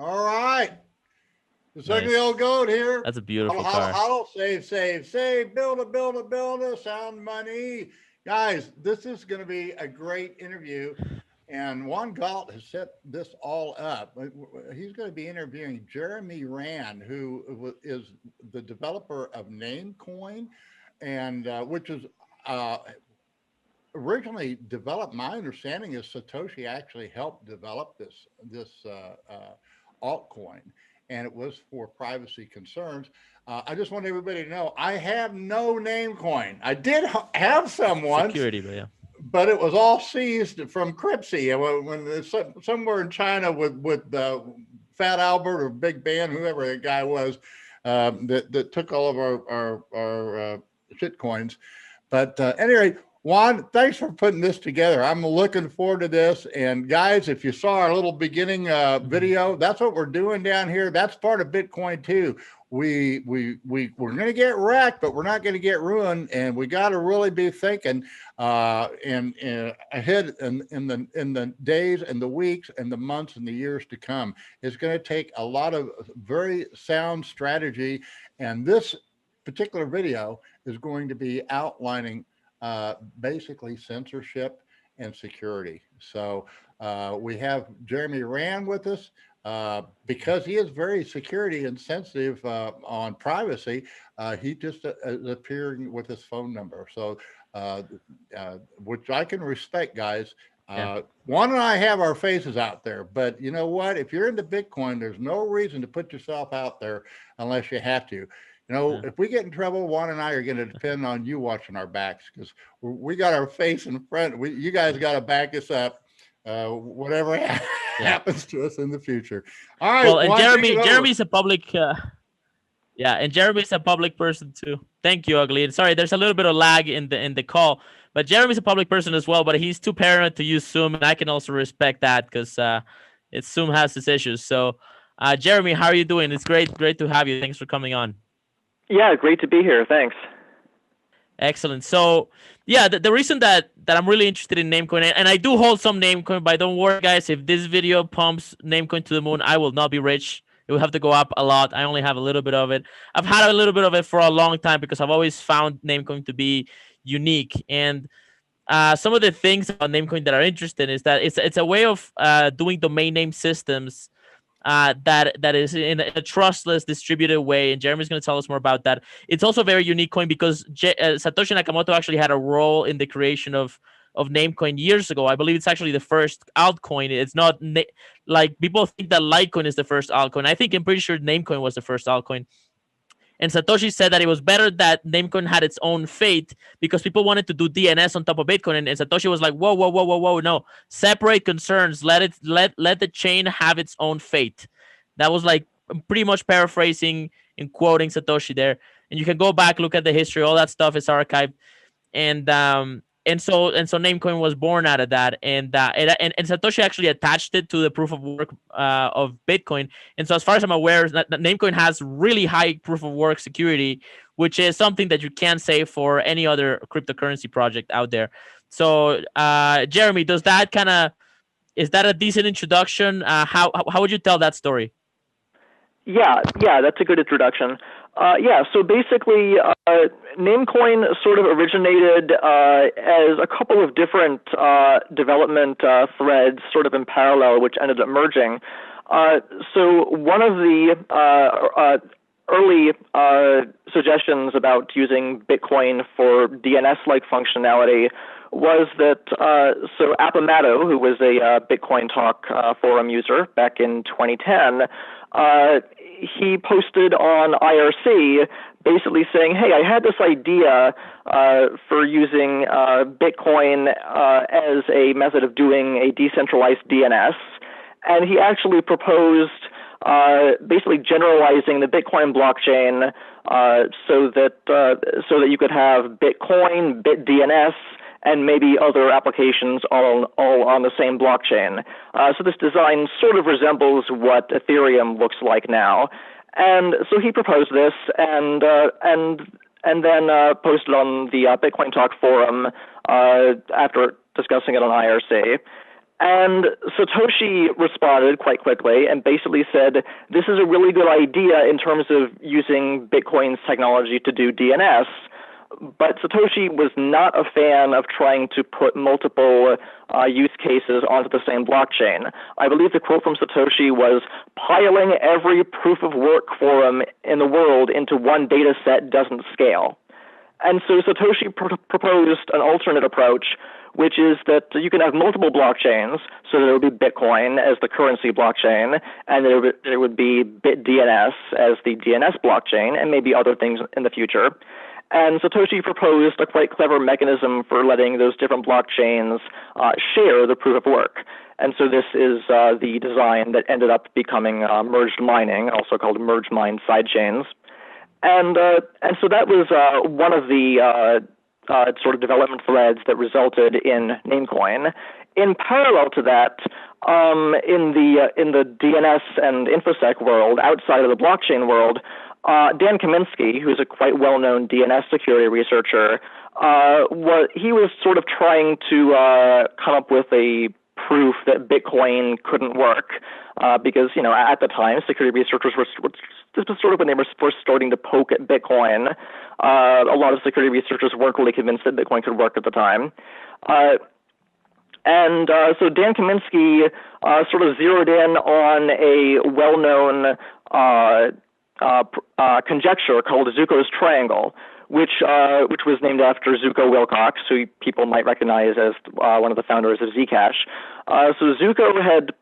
All right. The Nice. ugly old goat here. That's a beautiful Huddle, car. huddle, save, build a, sound money. Guys, this is going to be a great interview. And Juan Galt has set this all up. He's going to be interviewing Jeremy Rand, who is the developer of Namecoin, and which is uh, originally developed. My understanding is Satoshi actually helped develop this altcoin, and it was for privacy concerns. I just want everybody to know I have no name coin. I did have some once, Security, but yeah. but it was all seized from Cripsy when somewhere in China with Fat Albert or Big Ben, whoever that guy was, that took all of our shit coins. But anyway, Juan, thanks for putting this together. I'm looking forward to this. And guys, if you saw our little beginning video, that's what we're doing down here. That's part of Bitcoin too. We're going to get wrecked, but we're not going to get ruined. And we got to really be thinking and ahead in the days and the weeks and the months and the years to come. It's going to take a lot of very sound strategy. And this particular video is going to be outlining basically censorship and security. So we have Jeremy Rand with us because he is very security and sensitive on privacy. He just is appearing with his phone number. So, which I can respect, guys. Juan and I have our faces out there, but you know what? If you're into Bitcoin, there's no reason to put yourself out there unless you have to. You know, if we get in trouble, Juan and I are going to depend on you watching our backs because we got our face in front. You guys got to back us up, whatever happens to us in the future. All right. Well, and Juan, Jeremy's a public. And Jeremy's a public person too. Thank you, Ugly. And sorry, there's a little bit of lag in the call, but Jeremy's a public person as well. But he's too paranoid to use Zoom, and I can also respect that because Zoom has its issues. So, Jeremy, how are you doing? It's great to have you. Thanks for coming on. Yeah, great to be here. Thanks. Excellent. So, yeah, the reason that I'm really interested in Namecoin, and I do hold some Namecoin, but don't worry, guys. If this video pumps Namecoin to the moon, I will not be rich. It will have to go up a lot. I only have a little bit of it. I've had a little bit of it for a long time because I've always found Namecoin to be unique. And some of the things about Namecoin that are interesting is that it's a way of doing domain name systems that is in a trustless distributed way, and Jeremy's going to tell us more about that. It's also a very unique coin because Satoshi Nakamoto actually had a role in the creation of Namecoin years ago. I believe it's actually the first altcoin. It's not like people think that Litecoin is the first altcoin. I'm pretty sure Namecoin was the first altcoin. And Satoshi said that it was better that Namecoin had its own fate because people wanted to do DNS on top of Bitcoin. And Satoshi was like, whoa, no. Separate concerns. Let the chain have its own fate. That was like pretty much paraphrasing and quoting Satoshi there. And you can go back, look at the history. All that stuff is archived. And so Namecoin was born out of that, and Satoshi actually attached it to the proof of work of Bitcoin. And so, as far as I'm aware, Namecoin has really high proof of work security, which is something that you can't say for any other cryptocurrency project out there. So, Jeremy, is that a decent introduction? How would you tell that story? Yeah, that's a good introduction. So basically, Namecoin sort of originated as a couple of different development threads sort of in parallel, which ended up merging. So one of the early suggestions about using Bitcoin for DNS-like functionality was that so Appomatto, who was a Bitcoin Talk forum user back in 2010, he posted on IRC basically saying, hey, I had this idea for using Bitcoin as a method of doing a decentralized DNS. And he actually proposed basically generalizing the Bitcoin blockchain so that you could have Bitcoin, BitDNS, and maybe other applications all on the same blockchain. So this design sort of resembles what Ethereum looks like now. And so he proposed this and then posted on the Bitcoin Talk forum after discussing it on IRC. And Satoshi responded quite quickly and basically said, this is a really good idea in terms of using Bitcoin's technology to do DNS, but Satoshi was not a fan of trying to put multiple use cases onto the same blockchain. I believe the quote from Satoshi was, piling every proof of work forum in the world into one data set doesn't scale. And so Satoshi proposed an alternate approach, which is that you can have multiple blockchains, so there would be Bitcoin as the currency blockchain, and there would be BitDNS as the DNS blockchain, and maybe other things in the future. And Satoshi proposed a quite clever mechanism for letting those different blockchains share the proof of work. And so this is the design that ended up becoming merged mining, also called merged mined sidechains. And so that was one of the sort of development threads that resulted in Namecoin. In parallel to that, in the DNS and InfoSec world, outside of the blockchain world, Dan Kaminsky, who's a quite well-known DNS security researcher, he was sort of trying to come up with a proof that Bitcoin couldn't work, because at the time security researchers were this was sort of when they were first starting to poke at Bitcoin. A lot of security researchers weren't really convinced that Bitcoin could work at the time. So Dan Kaminsky sort of zeroed in on a well-known conjecture called Zuko's triangle, which was named after Zuko Wilcox, who people might recognize as one of the founders of Zcash. So Zuko had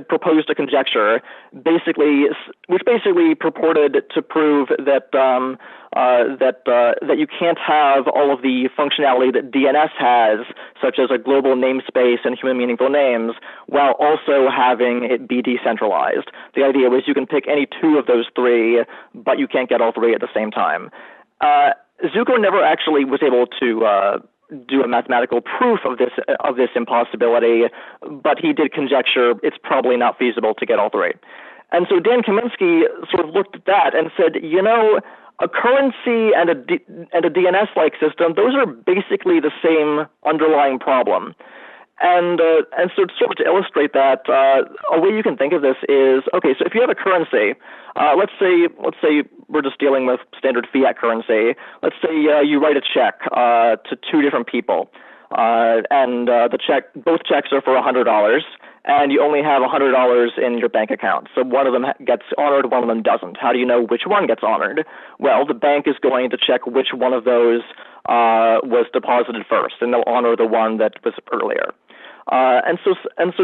proposed a conjecture, which basically purported to prove that that you can't have all of the functionality that DNS has, such as a global namespace and human meaningful names, while also having it be decentralized. The idea was you can pick any two of those three, but you can't get all three at the same time. Zuko never actually was able to do a mathematical proof of this impossibility, but he did conjecture it's probably not feasible to get all three. And so Dan Kaminsky sort of looked at that and said, a currency and a DNS-like system, those are basically the same underlying problem. And so sort of to illustrate that, a way you can think of this is, okay, so if you have a currency, let's say we're just dealing with standard fiat currency. Let's say you write a check to two different people, and both checks are for $100, and you only have $100 in your bank account. So one of them gets honored, one of them doesn't. How do you know which one gets honored? Well, the bank is going to check which one of those was deposited first, and they'll honor the one that was earlier. And so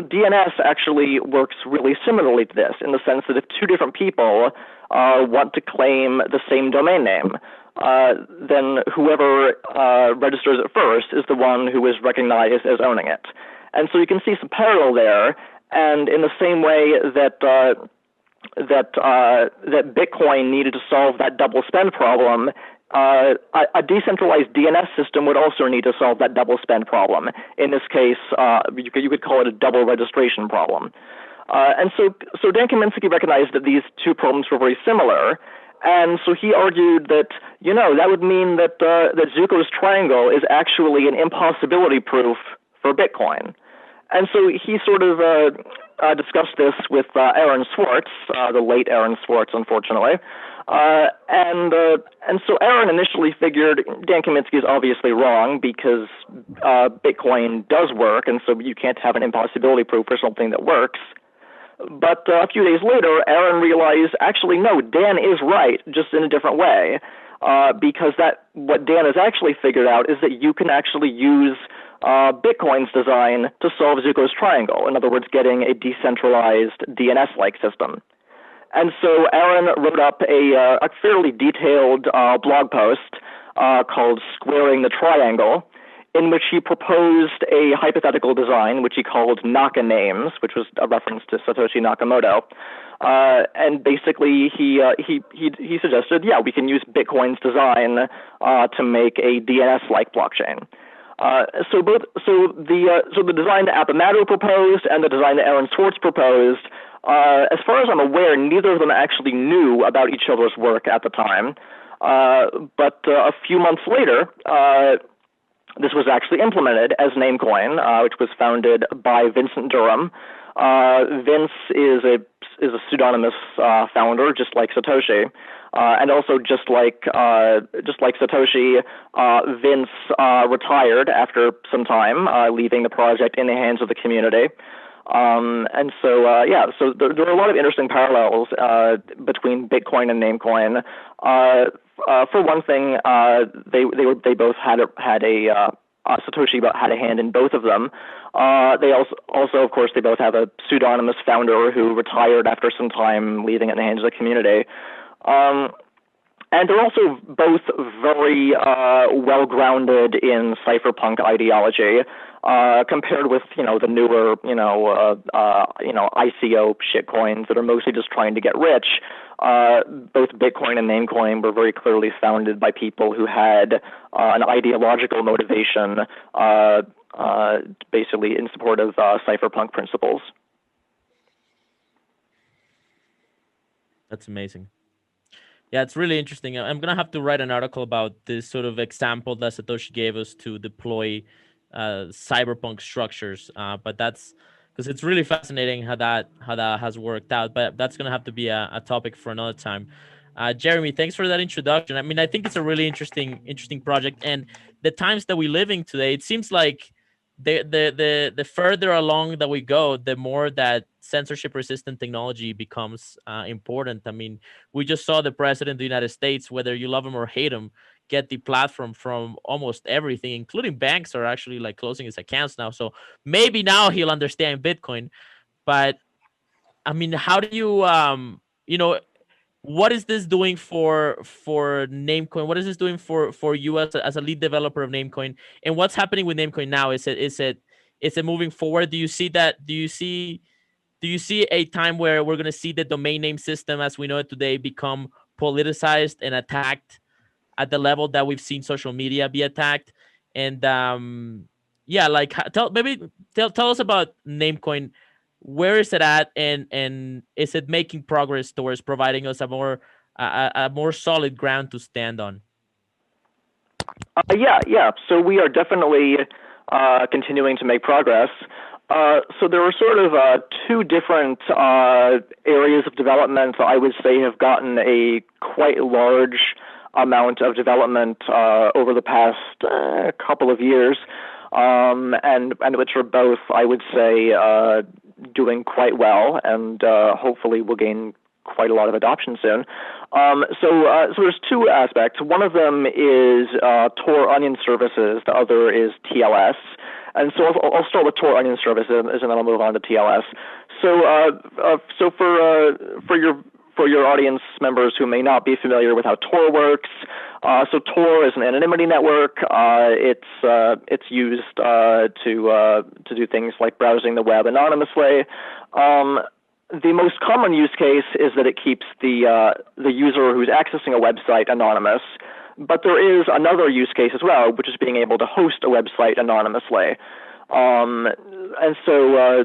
DNS actually works really similarly to this, in the sense that if two different people want to claim the same domain name, then whoever registers it first is the one who is recognized as owning it. And so you can see some parallel there. And in the same way that that Bitcoin needed to solve that double spend problem, a decentralized DNS system would also need to solve that double spend problem. In this case, you could call it a double registration problem. And so Dan Kaminsky recognized that these two problems were very similar. And so he argued that, that would mean that that Zuko's triangle is actually an impossibility proof for Bitcoin. And so he sort of discussed this with Aaron Swartz, the late Aaron Swartz, unfortunately. And so Aaron initially figured Dan Kaminsky is obviously wrong because Bitcoin does work, and so you can't have an impossibility proof for something that works. But a few days later, Aaron realized, actually, no, Dan is right, just in a different way, because what Dan has actually figured out is that you can actually use Bitcoin's design to solve Zuko's triangle. In other words, getting a decentralized DNS-like system. And so Aaron wrote up a fairly detailed blog post called Squaring the Triangle, in which he proposed a hypothetical design, which he called Naka Names, which was a reference to Satoshi Nakamoto. And basically, he suggested, we can use Bitcoin's design to make a DNS-like blockchain. So the design that Ammous proposed and the design that Aaron Swartz proposed, as far as I'm aware, neither of them actually knew about each other's work at the time. But a few months later, this was actually implemented as Namecoin, which was founded by Vincent Durham. Vince is a pseudonymous founder, just like Satoshi, and also just like Satoshi, Vince retired after some time, leaving the project in the hands of the community. And so so there are a lot of interesting parallels between Bitcoin and Namecoin. For one thing, they both had a Satoshi had a hand in both of them. They also, of course, they both have a pseudonymous founder who retired after some time, leaving it in the hands of the community. And they're also both very well grounded in cypherpunk ideology, compared with the newer ICO shitcoins that are mostly just trying to get rich. Both Bitcoin and Namecoin were very clearly founded by people who had an ideological motivation, basically in support of cypherpunk principles. That's amazing. Yeah, it's really interesting. I'm going to have to write an article about this sort of example that Satoshi gave us to deploy cyberpunk structures. But that's because it's really fascinating how that has worked out. But that's going to have to be a topic for another time. Jeremy, thanks for that introduction. I mean, I think it's a really interesting project. And the times that we live in today, it seems like the further along that we go, the more that censorship resistant technology becomes important. I mean, we just saw the president of the United States, whether you love him or hate him, get the platform from almost everything, including banks are actually like closing his accounts now. So maybe now he'll understand Bitcoin. But I mean, how do you what is this doing for Namecoin? What is this doing for you as a lead developer of Namecoin? And what's happening with Namecoin now? Is it moving forward? Do you see a time where we're going to see the domain name system as we know it today become politicized and attacked at the level that we've seen social media be attacked? And tell us about Namecoin. Where is it at, and is it making progress towards providing us a more solid ground to stand on? Yeah. So we are definitely continuing to make progress. So there are sort of two different areas of development that I would say have gotten a quite large amount of development over the past couple of years, and which are both, I would say, doing quite well, and hopefully will gain quite a lot of adoption soon. So there's two aspects. One of them is Tor Onion services. The other is TLS. And so I'll start with Tor Onion services, and then I'll move on to TLS. So for your audience members who may not be familiar with how Tor works, so Tor is an anonymity network. It's used to do things like browsing the web anonymously. The most common use case is that it keeps the user who's accessing a website anonymous. But there is another use case as well, which is being able to host a website anonymously. And so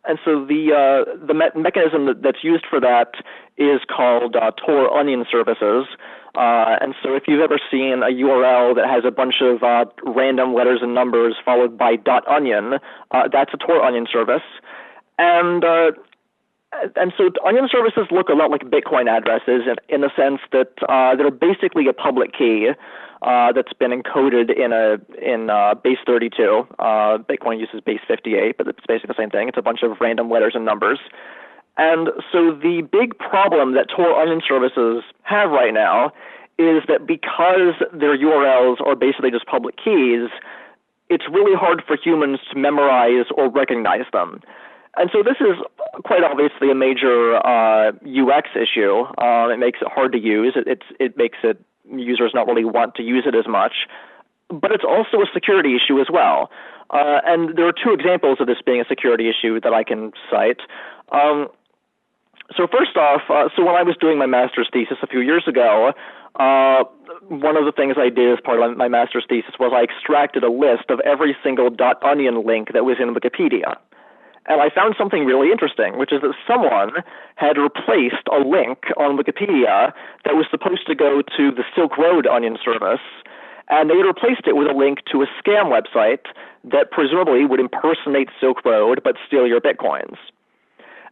the mechanism that's used for that is called Tor Onion services. And so if you've ever seen a URL that has a bunch of random letters and numbers followed by .onion, that's a Tor Onion service. And so onion services look a lot like Bitcoin addresses in the sense that they're basically a public key that's been encoded in base 32. Bitcoin uses base 58, but it's basically the same thing. It's a bunch of random letters and numbers. And so the big problem that Tor Onion services have right now is that because their URLs are basically just public keys, it's really hard for humans to memorize or recognize them. And so this is quite obviously a major UX issue. It makes it hard to use. It makes it users not really want to use it as much. But it's also a security issue as well. And there are two examples of this being a security issue that I can cite. So first off, so when I was doing my master's thesis a few years ago, one of the things I did as part of my master's thesis was I extracted a list of every single .onion link that was in Wikipedia. And I found something really interesting, which is that someone had replaced a link on Wikipedia that was supposed to go to the Silk Road Onion service, and they had replaced it with a link to a scam website that presumably would impersonate Silk Road but steal your Bitcoins.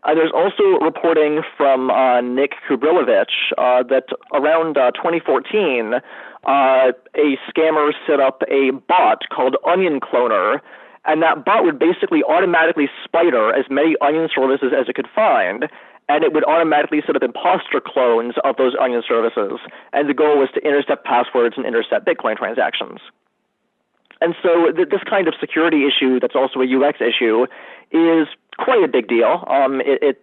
There's also reporting from Nick Kubrilovich that around 2014, a scammer set up a bot called Onion Cloner, and that bot would basically automatically spider as many Onion services as it could find, and it would automatically set up imposter clones of those Onion services. And the goal was to intercept passwords and intercept Bitcoin transactions. And so this kind of security issue that's also a UX issue is quite a big deal.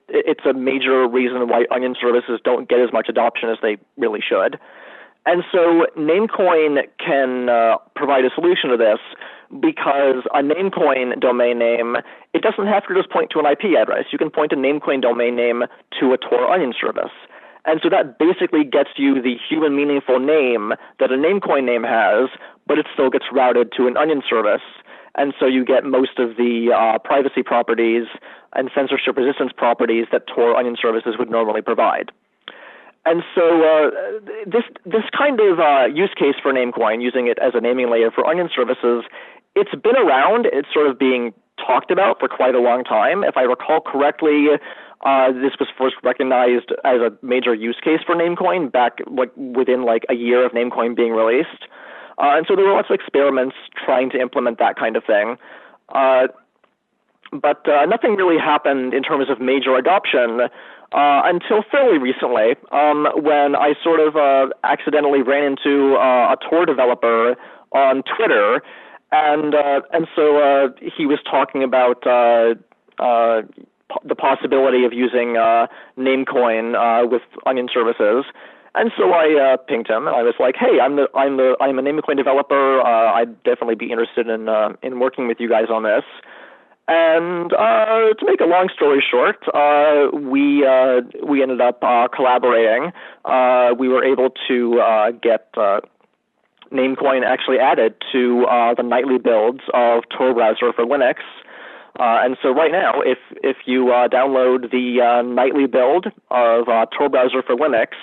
It's a major reason why Onion services don't get as much adoption as they really should. And so Namecoin can provide a solution to this, because a Namecoin domain name, it doesn't have to just point to an IP address. You can point a Namecoin domain name to a Tor Onion service. And so that basically gets you the human meaningful name that a Namecoin name has, but it still gets routed to an Onion service. And so you get most of the privacy properties and censorship resistance properties that Tor Onion services would normally provide. And so this kind of use case for Namecoin, using it as a naming layer for Onion services, it's been around. It's sort of being talked about for quite a long time. If I recall correctly, this was first recognized as a major use case for Namecoin back within a year of Namecoin being released. And so there were lots of experiments trying to implement that kind of thing. But nothing really happened in terms of major adoption until fairly recently, when I sort of accidentally ran into a Tor developer on Twitter, and so he was talking about the possibility of using Namecoin with Onion services. And so I pinged him, and I was like, "Hey, I'm a Namecoin developer. I'd definitely be interested in working with you guys on this." And to make a long story short, we ended up collaborating. We were able to get Namecoin actually added to the nightly builds of Tor browser for Linux. And so right now, if you download the nightly build of Tor browser for Linux,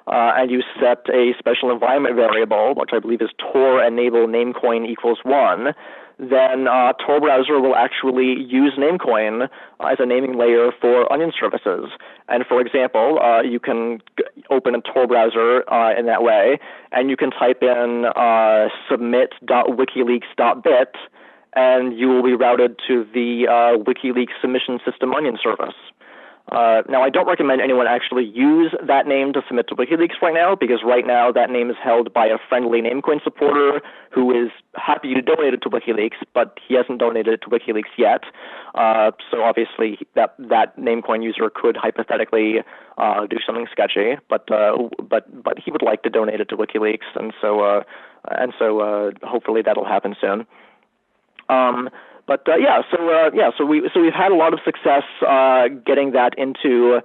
and you set a special environment variable, which I believe is Tor enable Namecoin equals 1, then Tor browser will actually use Namecoin as a naming layer for Onion services. And for example, you can open a Tor browser in that way, and you can type in submit.wikileaks.bit, and you will be routed to the WikiLeaks submission system Onion service. Now, I don't recommend anyone actually use that name to submit to WikiLeaks right now, because right now that name is held by a friendly Namecoin supporter who is happy to donate it to WikiLeaks, but he hasn't donated it to WikiLeaks yet. So obviously that Namecoin user could hypothetically do something sketchy, but he would like to donate it to WikiLeaks, and so hopefully that'll happen soon. So we've had a lot of success getting that into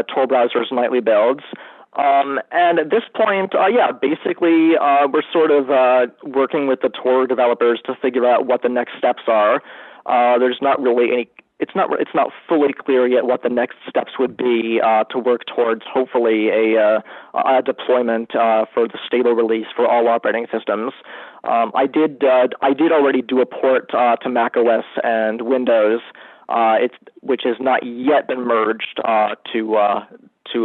Tor browser's nightly builds. And at this point, basically we're sort of working with the Tor developers to figure out what the next steps are. There's not really any. It's not fully clear yet what the next steps would be to work towards hopefully a deployment for the stable release for all operating systems. I did already do a port to macOS and Windows, which has not yet been merged to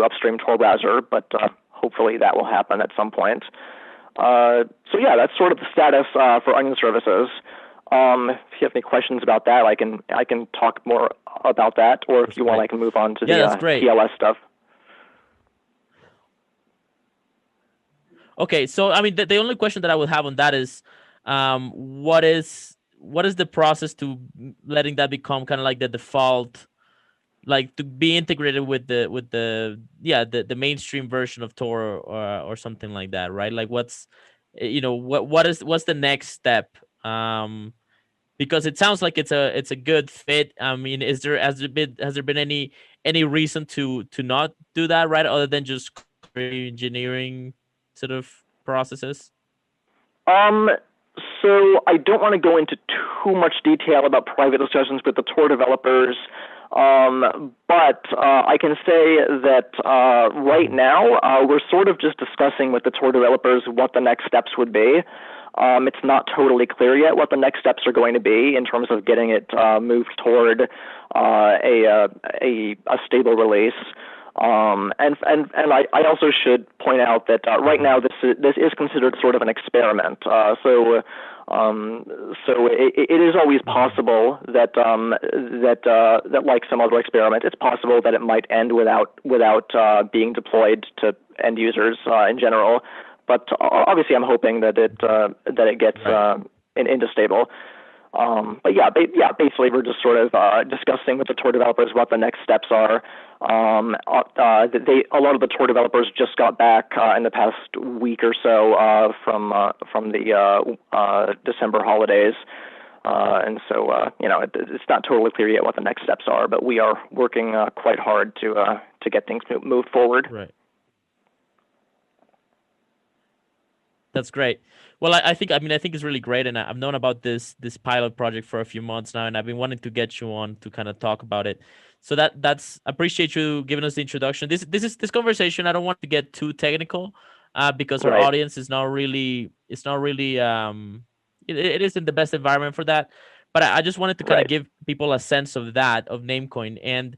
upstream Tor browser, but hopefully that will happen at some point. That's sort of the status for Onion services. If you have any questions about that, I can talk more about that, or if you want, I can move on to the TLS stuff. Okay, so I mean, the only question that I would have on that is, what is the process to letting that become kind of like the default, like to be integrated with the mainstream version of Tor or something like that, right? Like what's the next step? Because it sounds like it's a good fit. I mean, has there been any reason to not do that, right? Other than just engineering sort of processes? So I don't want to go into too much detail about private discussions with the Tor developers. But I can say that right now we're sort of just discussing with the Tor developers what the next steps would be. It's not totally clear yet what the next steps are going to be in terms of getting it moved toward a stable release. And I also should point out that right now this is considered sort of an experiment. So it is always possible that like some other experiment, it's possible that it might end without being deployed to end users in general. But obviously, I'm hoping that it gets into stable. But basically, we're just sort of discussing with the Tor developers what the next steps are. A lot of the Tor developers just got back in the past week or so from the December holidays, and so it's not totally clear yet what the next steps are. But we are working quite hard to get things moved forward. Right. That's great. Well, I think it's really great, and I've known about this pilot project for a few months now, and I've been wanting to get you on to kind of talk about it. So that's appreciate you giving us the introduction. This conversation, I don't want to get too technical, because our audience is not really it isn't the best environment for that. But I just wanted to kind of give people a sense of Namecoin, and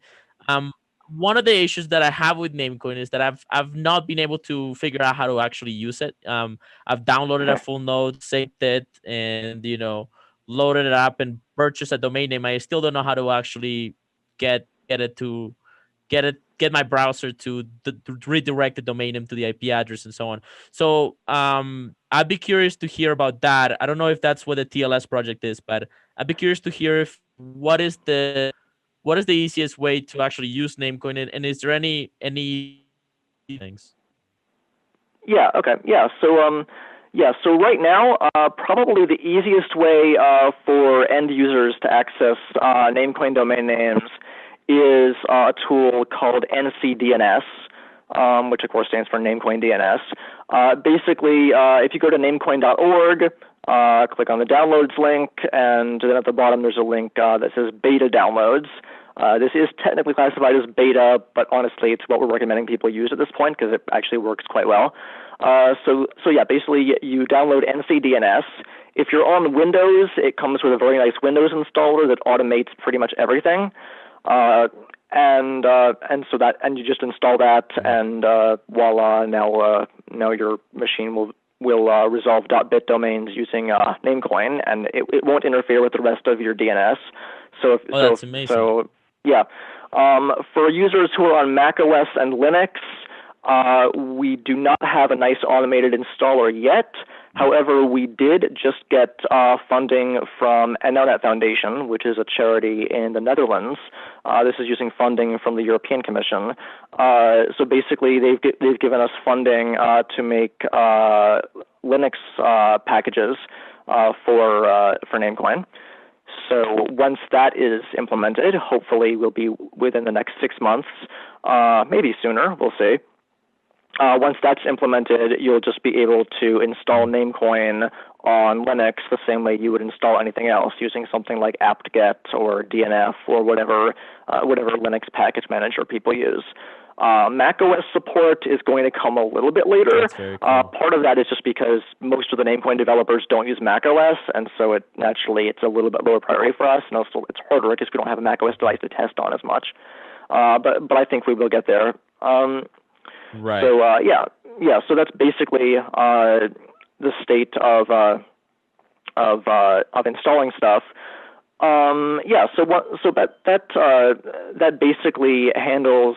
one of the issues that I have with Namecoin is that I've not been able to figure out how to actually use it. I've downloaded a full node, saved it, and loaded it up and purchased a domain name. I still don't know how to actually get my browser to redirect the domain name to the IP address and so on. So I'd be curious to hear about that. I don't know if that's what the TLS project is, but I'd be curious to hear what is the easiest way to actually use Namecoin, and is there any things? Yeah. Okay. Yeah. So So right now, probably the easiest way for end users to access Namecoin domain names is a tool called ncdns, which of course stands for Namecoin DNS. Basically, if you go to namecoin.org, click on the downloads link, and then at the bottom there's a link that says beta downloads. This is technically classified as beta, but honestly, it's what we're recommending people use at this point because it actually works quite well. So basically, you download ncdns. If you're on Windows, it comes with a very nice Windows installer that automates pretty much everything. And you just install that, and voila! Now your machine will resolve .bit domains using Namecoin, and it won't interfere with the rest of your DNS. That's amazing. For users who are on macOS and Linux, we do not have a nice automated installer yet. However, we did just get funding from NLNet Foundation, which is a charity in the Netherlands. This is using funding from the European Commission. So basically, they've given us funding to make Linux packages for Namecoin. So once that is implemented, hopefully will be within the next 6 months, maybe sooner, we'll see. Once that's implemented, you'll just be able to install Namecoin on Linux the same way you would install anything else using something like apt-get or DNF or whatever Linux package manager people use. macOS support is going to come a little bit later. That's very cool. Part of that is just because most of the Namecoin developers don't use macOS, and so it's a little bit lower priority for us, and also it's harder because we don't have a macOS device to test on as much. But I think we will get there. Right. So so that's basically the state of installing stuff. So that basically handles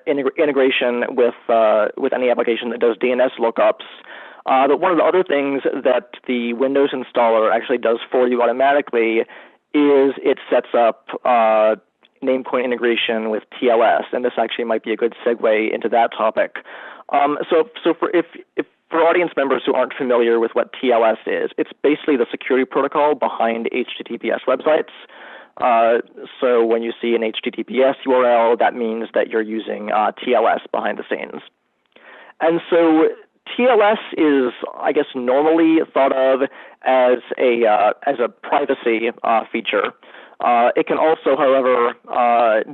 integration with any application that does DNS lookups. But one of the other things that the Windows installer actually does for you automatically is it sets up Namecoin integration with TLS, and this actually might be a good segue into that topic. So for audience members who aren't familiar with what TLS is, it's basically the security protocol behind HTTPS websites. So when you see an HTTPS URL, that means that you're using TLS behind the scenes. And so TLS is, I guess, normally thought of as a privacy feature. It can also, however,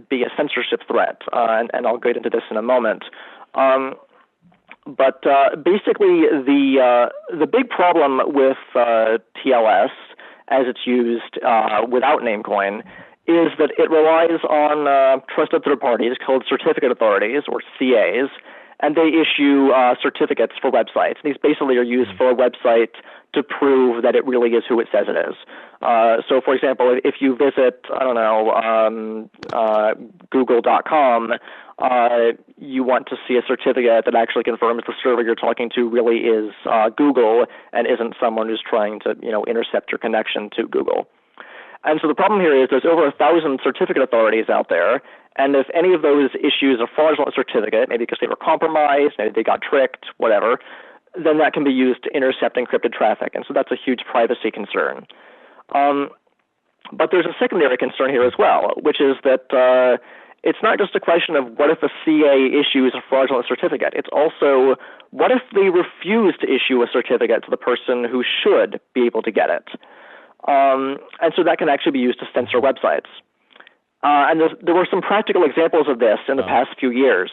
be a censorship threat, and I'll get into this in a moment. But basically, the big problem with TLS as it's used without Namecoin is that it relies on trusted third parties called certificate authorities, or CAs, and they issue certificates for websites. These basically are used for a website to prove that it really is who it says it is. So, for example, if you visit, I don't know, Google.com, you want to see a certificate that actually confirms the server you're talking to really is Google and isn't someone who's trying to, intercept your connection to Google. And so the problem here is there's over 1,000 certificate authorities out there, and if any of those issues a fraudulent certificate, maybe because they were compromised, maybe they got tricked, whatever, then that can be used to intercept encrypted traffic, and so that's a huge privacy concern. But there's a secondary concern here as well, which is that it's not just a question of what if a CA issues a fraudulent certificate. It's also what if they refuse to issue a certificate to the person who should be able to get it. And so that can actually be used to censor websites. And there were some practical examples of this in the past few years.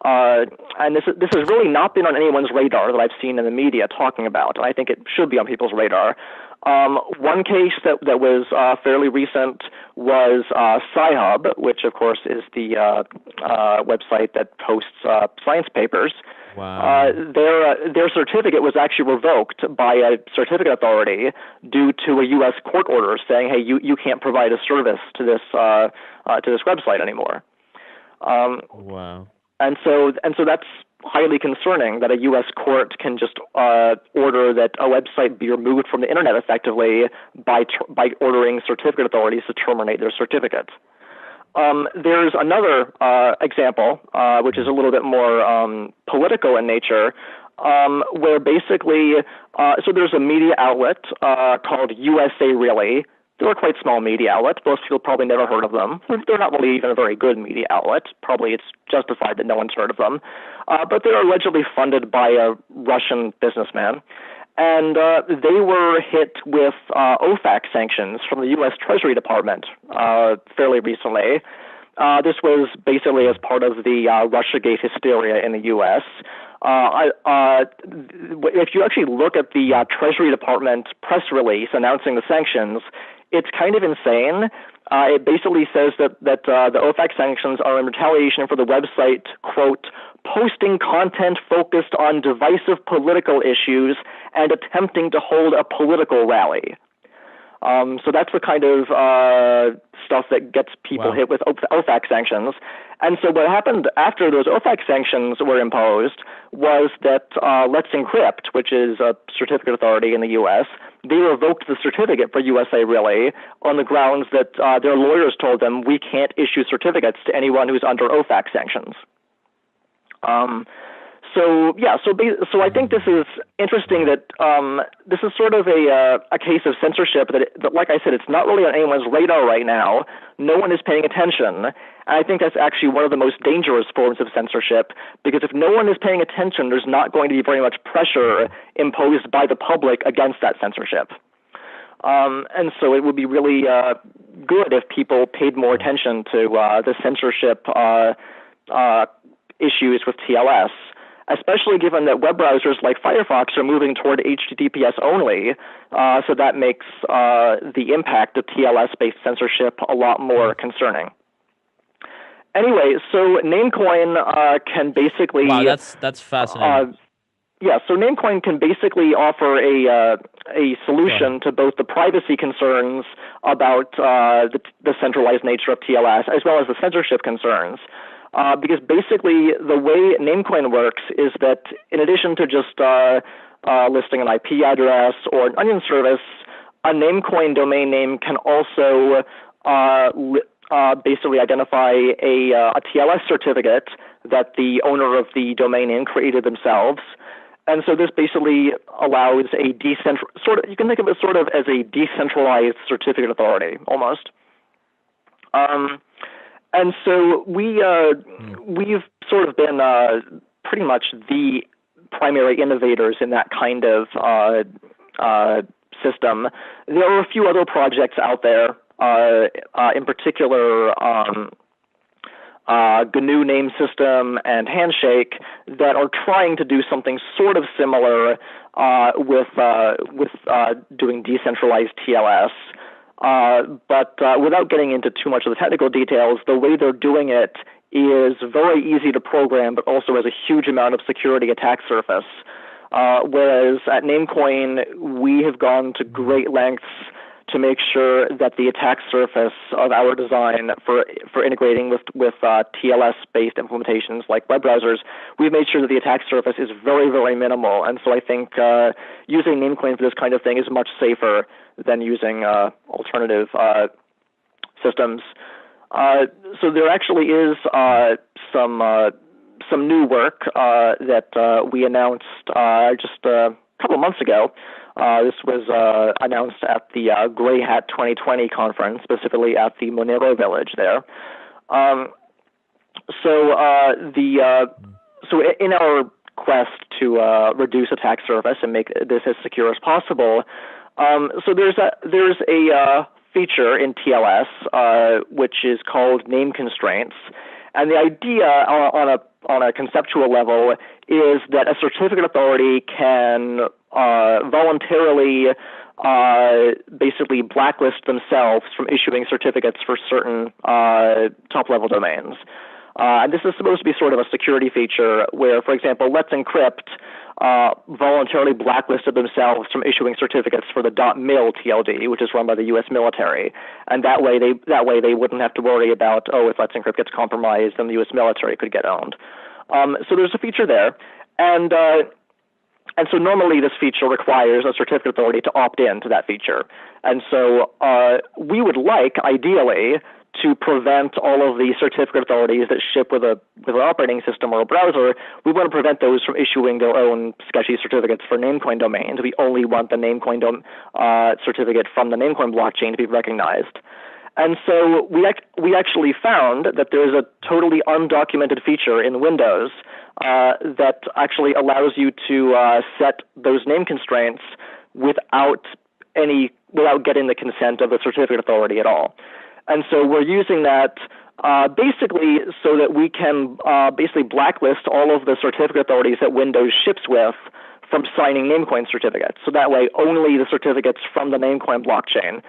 And this has really not been on anyone's radar that I've seen in the media talking about, and I think it should be on people's radar. One case that was fairly recent was Sci-Hub, which of course is the website that posts science papers. Wow. Their certificate was actually revoked by a certificate authority due to a U.S. court order saying, "Hey, you can't provide a service to this website anymore." Wow. And so that's highly concerning that a U.S. court can just order that a website be removed from the internet effectively by ordering certificate authorities to terminate their certificate. There's another example, which is a little bit more political in nature, where basically, so there's a media outlet called USA Really. They're a quite small media outlet. Most people probably never heard of them. They're not really even a very good media outlet. Probably it's justified that no one's heard of them. But they're allegedly funded by a Russian businessman. And they were hit with OFAC sanctions from the U.S. Treasury Department fairly recently. This was basically as part of the Russiagate hysteria in the U.S. If you actually look at the Treasury Department press release announcing the sanctions, it's kind of insane. It basically says that the OFAC sanctions are in retaliation for the website, quote, posting content focused on divisive political issues and attempting to hold a political rally. So that's the kind of stuff that gets people hit with OFAC sanctions. And so what happened after those OFAC sanctions were imposed was that Let's Encrypt, which is a certificate authority in the U.S., they revoked the certificate for USA Really on the grounds that their lawyers told them we can't issue certificates to anyone who's under OFAC sanctions. So I think this is interesting that this is sort of a case of censorship that, like I said, it's not really on anyone's radar right now. No one is paying attention. And I think that's actually one of the most dangerous forms of censorship, because if no one is paying attention, there's not going to be very much pressure imposed by the public against that censorship. And so it would be really good if people paid more attention to the censorship issues with TLS, especially given that web browsers like Firefox are moving toward HTTPS only, so that makes the impact of TLS-based censorship a lot more concerning. Anyway, so Namecoin can basically... Wow, that's fascinating. So Namecoin can basically offer a solution to both the privacy concerns about the centralized nature of TLS as well as the censorship concerns. Because basically the way Namecoin works is that in addition to just listing an IP address or an onion service, a Namecoin domain name can also basically identify a TLS certificate that the owner of the domain name created themselves. And so this basically allows a you can think of it sort of as a decentralized certificate authority, almost. And so we've sort of been pretty much the primary innovators in that kind of system. There are a few other projects out there in particular GNU name system and Handshake, that are trying to do something sort of similar with doing decentralized TLS. But without getting into too much of the technical details, the way they're doing it is very easy to program, but also has a huge amount of security attack surface. Whereas at Namecoin, we have gone to great lengths to make sure that the attack surface of our design for integrating with TLS-based implementations like web browsers, we've made sure that the attack surface is very, very minimal. And so I think using Namecoin for this kind of thing is much safer than using alternative systems. So there actually is some new work that we announced just a couple of months ago. This was announced at the Grey Hat 2020 conference, specifically at the Monero village there. So in our quest to reduce attack surface and make this as secure as possible, so there's a feature in TLS which is called name constraints, and the idea on a conceptual level is that a certificate authority can voluntarily basically blacklist themselves from issuing certificates for certain top-level domains. And this is supposed to be sort of a security feature where, for example, Let's Encrypt voluntarily blacklisted themselves from issuing certificates for the .mil TLD, which is run by the U.S. military, and that way they wouldn't have to worry about, oh, if Let's Encrypt gets compromised, then the U.S. military could get owned. So there's a feature there, and so normally this feature requires a certificate authority to opt in to that feature, and so we would like, ideally, to prevent all of the certificate authorities that ship with an operating system or a browser. We want to prevent those from issuing their own sketchy certificates for Namecoin domains. We only want the Namecoin certificate from the Namecoin blockchain to be recognized. And so we actually found that there is a totally undocumented feature in Windows that actually allows you to set those name constraints without getting the consent of the certificate authority at all. And so we're using that basically so that we can basically blacklist all of the certificate authorities that Windows ships with from signing Namecoin certificates. So that way only the certificates from the Namecoin blockchain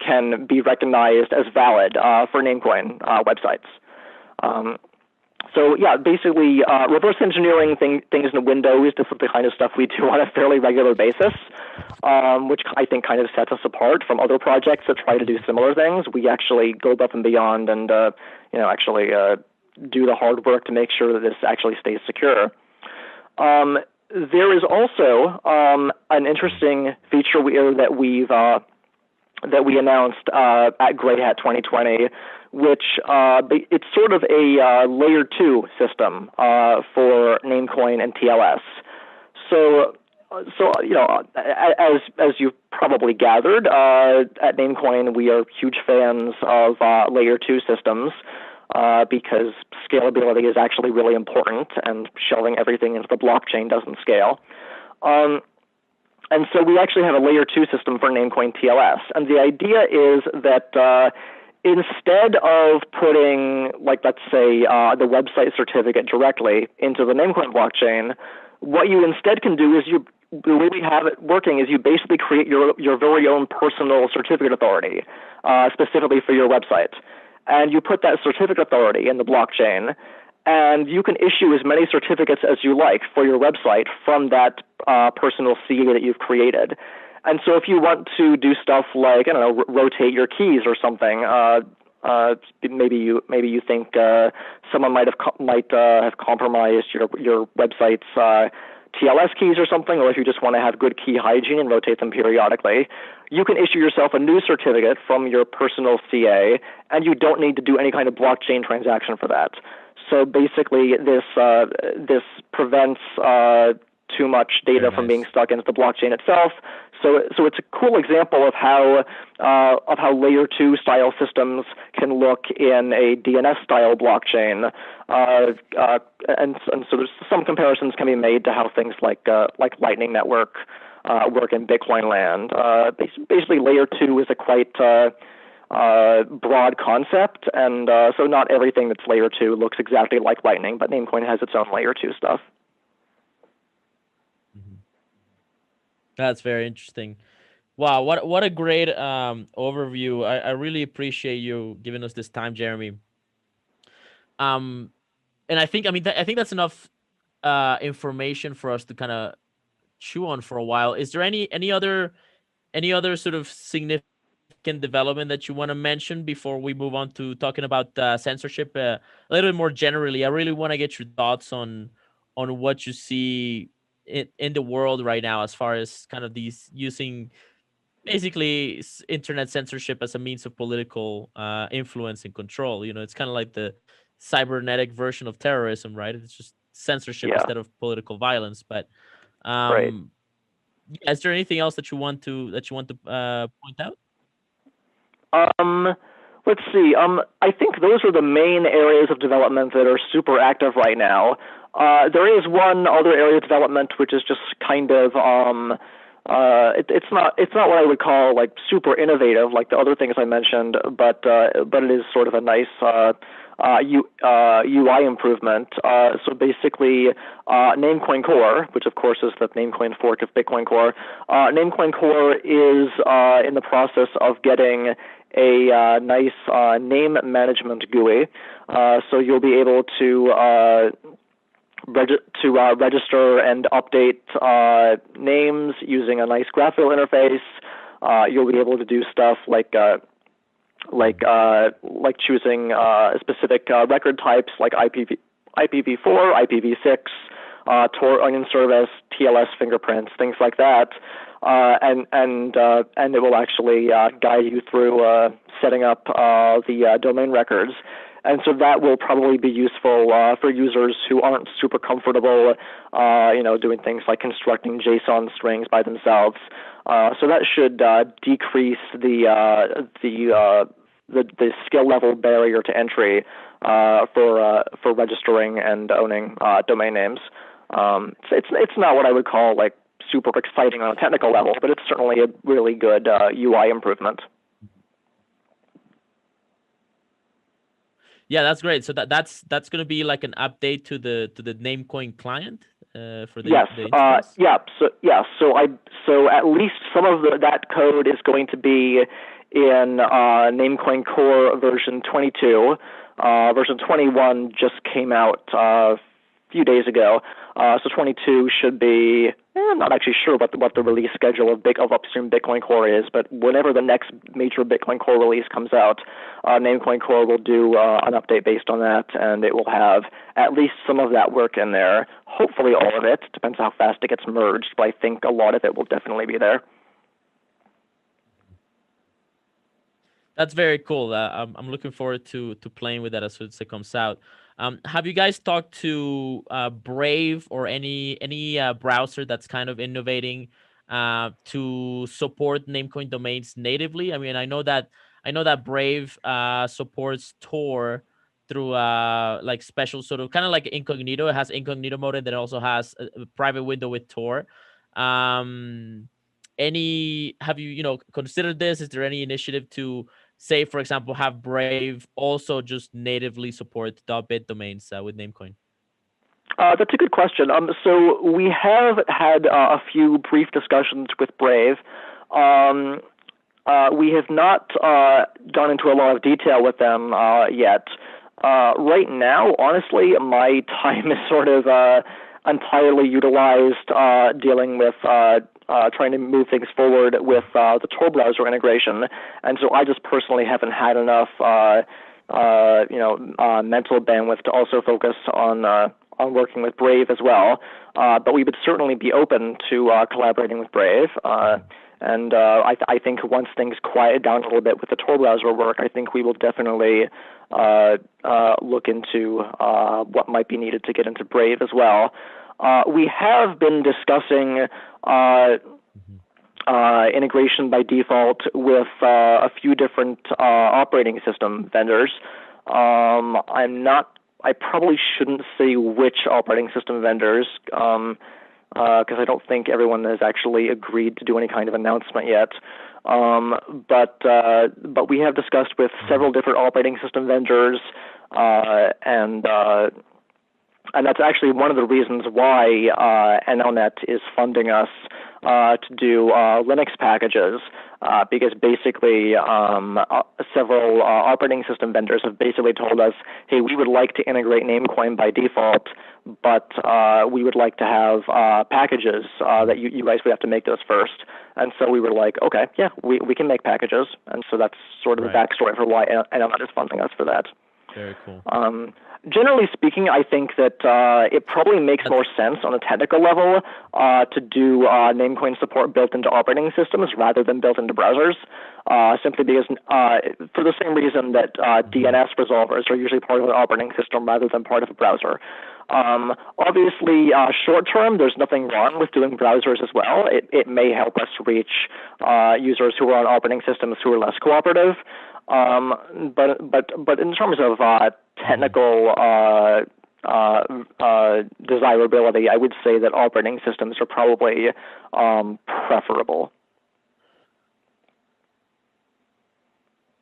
can be recognized as valid for Namecoin websites. So yeah, basically reverse engineering things in Windows, this is the kind of stuff we do on a fairly regular basis, which I think kind of sets us apart from other projects that try to do similar things. We actually go above and beyond and actually do the hard work to make sure that this actually stays secure. There is also an interesting feature that we announced at Grey Hat 2020, which it's sort of a layer 2 system for Namecoin and TLS. So as you've probably gathered, at Namecoin we are huge fans of layer 2 systems because scalability is actually really important, and shoving everything into the blockchain doesn't scale. And so we actually have a layer 2 system for Namecoin TLS. And the idea is that instead of putting, like, let's say, the website certificate directly into the Namecoin blockchain, what you instead can do is the way we have it working is you basically create your very own personal certificate authority, specifically for your website. And you put that certificate authority in the blockchain, and you can issue as many certificates as you like for your website from that personal CA that you've created. And so if you want to do stuff like, I don't know, rotate your keys or something, maybe you think someone might have compromised your website's TLS keys or something, or if you just want to have good key hygiene and rotate them periodically, you can issue yourself a new certificate from your personal CA, and you don't need to do any kind of blockchain transaction for that. So basically, this prevents too much data from being stuck into the blockchain itself. So it's a cool example of how layer 2 style systems can look in a DNS style blockchain, and so there's some comparisons can be made to how things like Lightning Network work in Bitcoin land. Basically, layer 2 is a quite broad concept, and so not everything that's layer 2 looks exactly like Lightning, but Namecoin has its own layer 2 stuff. That's very interesting. Wow, what a great overview. I really appreciate you giving us this time, Jeremy. And I think I think that's enough information for us to kind of chew on for a while. Is there any other sort of significant development that you want to mention before we move on to talking about censorship a little bit more generally? I really want to get your thoughts on what you see in the world right now as far as kind of these using basically internet censorship as a means of political influence and control. You know, it's kind of like the cybernetic version of terrorism, right? It's just censorship instead of political violence. But Right. is there anything else that you want to point out? Let's see. I think those are the main areas of development that are super active right now. There is one other area of development which is just kind of it's not what I would call like super innovative like the other things I mentioned, but it is sort of a nice UI improvement. So basically, Namecoin Core, which of course is the Namecoin fork of Bitcoin Core, Namecoin Core is in the process of getting a nice name management GUI. So you'll be able to register and update names using a nice graphical interface. You'll be able to do stuff like choosing specific record types like IPv4, IPv6, Tor onion service, TLS fingerprints, things like that. And it will actually guide you through setting up the domain records. And so that will probably be useful for users who aren't super comfortable, doing things like constructing JSON strings by themselves. So that should decrease the skill level barrier to entry for registering and owning domain names. It's not what I would call like super exciting on a technical level, but it's certainly a really good UI improvement. Yeah, that's great. So that's going to be like an update to the Namecoin client for the the So at least some of that code is going to be in Namecoin Core version 22. Version 21 just came out a few days ago. So 22 should be. I'm not actually sure what the release schedule of upstream Bitcoin Core is, but whenever the next major Bitcoin Core release comes out, Namecoin Core will do an update based on that, and it will have at least some of that work in there. Hopefully all of it. Depends how fast it gets merged, but I think a lot of it will definitely be there. That's very cool. I'm looking forward to playing with that as soon as it comes out. Have you guys talked to Brave or any browser that's kind of innovating to support Namecoin domains natively? I mean, I know that Brave supports Tor through like special sort of kind of like incognito. It has incognito mode, and then it also has a private window with Tor. Have you considered this? Is there any initiative to say, for example, have Brave also just natively support .bit domains with Namecoin? That's a good question. So we have had a few brief discussions with Brave. We have not gone into a lot of detail with them yet. Right now, honestly, my time is sort of entirely utilized dealing with trying to move things forward with the Tor browser integration, and so I just personally haven't had enough, mental bandwidth to also focus on working with Brave as well. But we would certainly be open to collaborating with Brave. And I think once things quiet down a little bit with the Tor browser work, I think we will definitely look into what might be needed to get into Brave as well. We have been discussing integration by default with a few different operating system vendors. I probably shouldn't say which operating system vendors, because I don't think everyone has actually agreed to do any kind of announcement yet. But we have discussed with several different operating system vendors, and that's actually one of the reasons why NLNet is funding us to do Linux packages, because basically several operating system vendors have basically told us, hey, we would like to integrate Namecoin by default, but we would like to have packages that you guys would have to make those first. And so we were like, okay, yeah, we can make packages. And so that's sort of the backstory for why NLNet is funding us for that. Very cool. Generally speaking, I think that it probably makes more sense on a technical level to do Namecoin support built into operating systems rather than built into browsers, simply because for the same reason that DNS resolvers are usually part of an operating system rather than part of a browser. Obviously, short term, there's nothing wrong with doing browsers as well. It may help us reach users who are on operating systems who are less cooperative. But in terms of technical desirability, I would say that operating systems are probably preferable.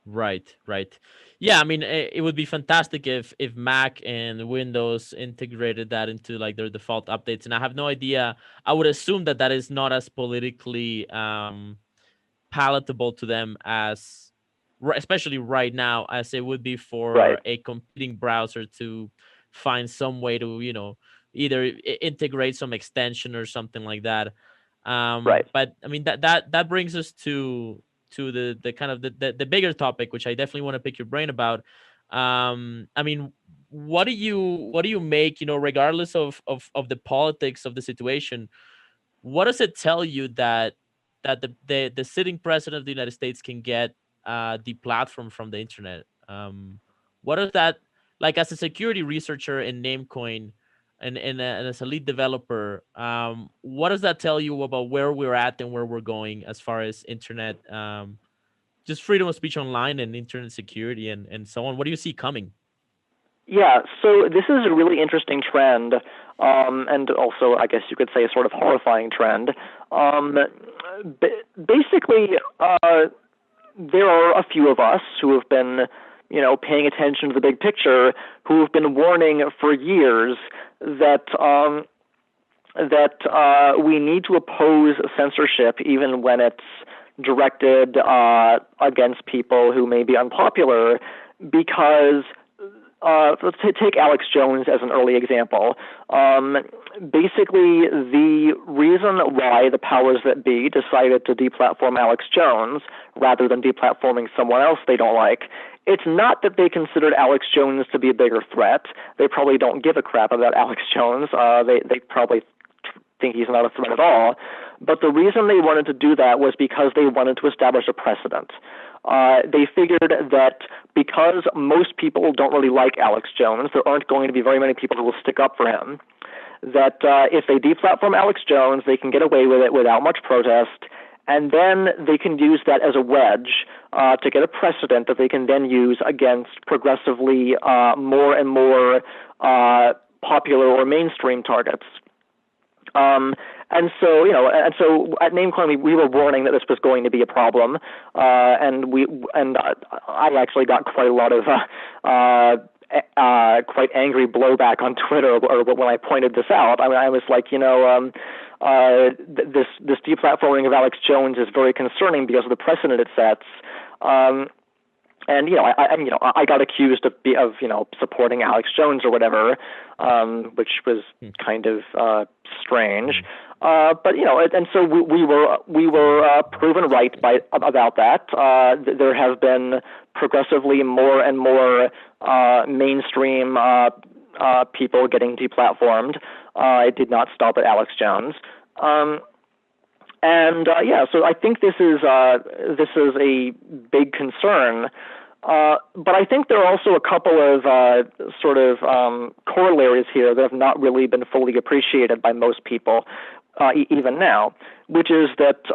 Right. Yeah, I mean, it would be fantastic if Mac and Windows integrated that into like their default updates. And I have no idea. I would assume that is not as politically palatable to them as, especially right now, as it would be for a competing browser to find some way to, either integrate some extension or something like that. But I mean, that brings us to the kind of the bigger topic, which I definitely want to pick your brain about. I mean, what do you make, regardless of the politics of the situation, what does it tell you that the sitting president of the United States can get deplatformed from the internet? What is that, like, as a security researcher in Namecoin and as a lead developer, what does that tell you about where we're at and where we're going as far as internet, just freedom of speech online and internet security and so on? What do you see coming? Yeah, so this is a really interesting trend, and also, I guess you could say, a sort of horrifying trend. Basically, there are a few of us who have been, paying attention to the big picture, who have been warning for years that we need to oppose censorship even when it's directed against people who may be unpopular, because let's take Alex Jones as an early example. Basically, the reason why the powers that be decided to deplatform Alex Jones rather than deplatforming someone else they don't like, it's not that they considered Alex Jones to be a bigger threat. They probably don't give a crap about Alex Jones. They probably think he's not a threat at all. But the reason they wanted to do that was because they wanted to establish a precedent. They figured that because most people don't really like Alex Jones, there aren't going to be very many people who will stick up for him, that if they deplatform Alex Jones, they can get away with it without much protest, and then they can use that as a wedge to get a precedent that they can then use against progressively more and more popular or mainstream targets. And so at Namecoin we were warning that this was going to be a problem, and I actually got quite a lot of quite angry blowback on Twitter when I pointed this out. I mean, I was like, this deplatforming of Alex Jones is very concerning because of the precedent it sets. And I got accused of supporting Alex Jones or whatever, which was kind of strange. But and so we were proven right about that. There have been progressively more and more mainstream people getting deplatformed. It did not stop at Alex Jones. So I think this is a big concern. But I think there are also a couple of corollaries here that have not really been fully appreciated by most people, even now, which is that,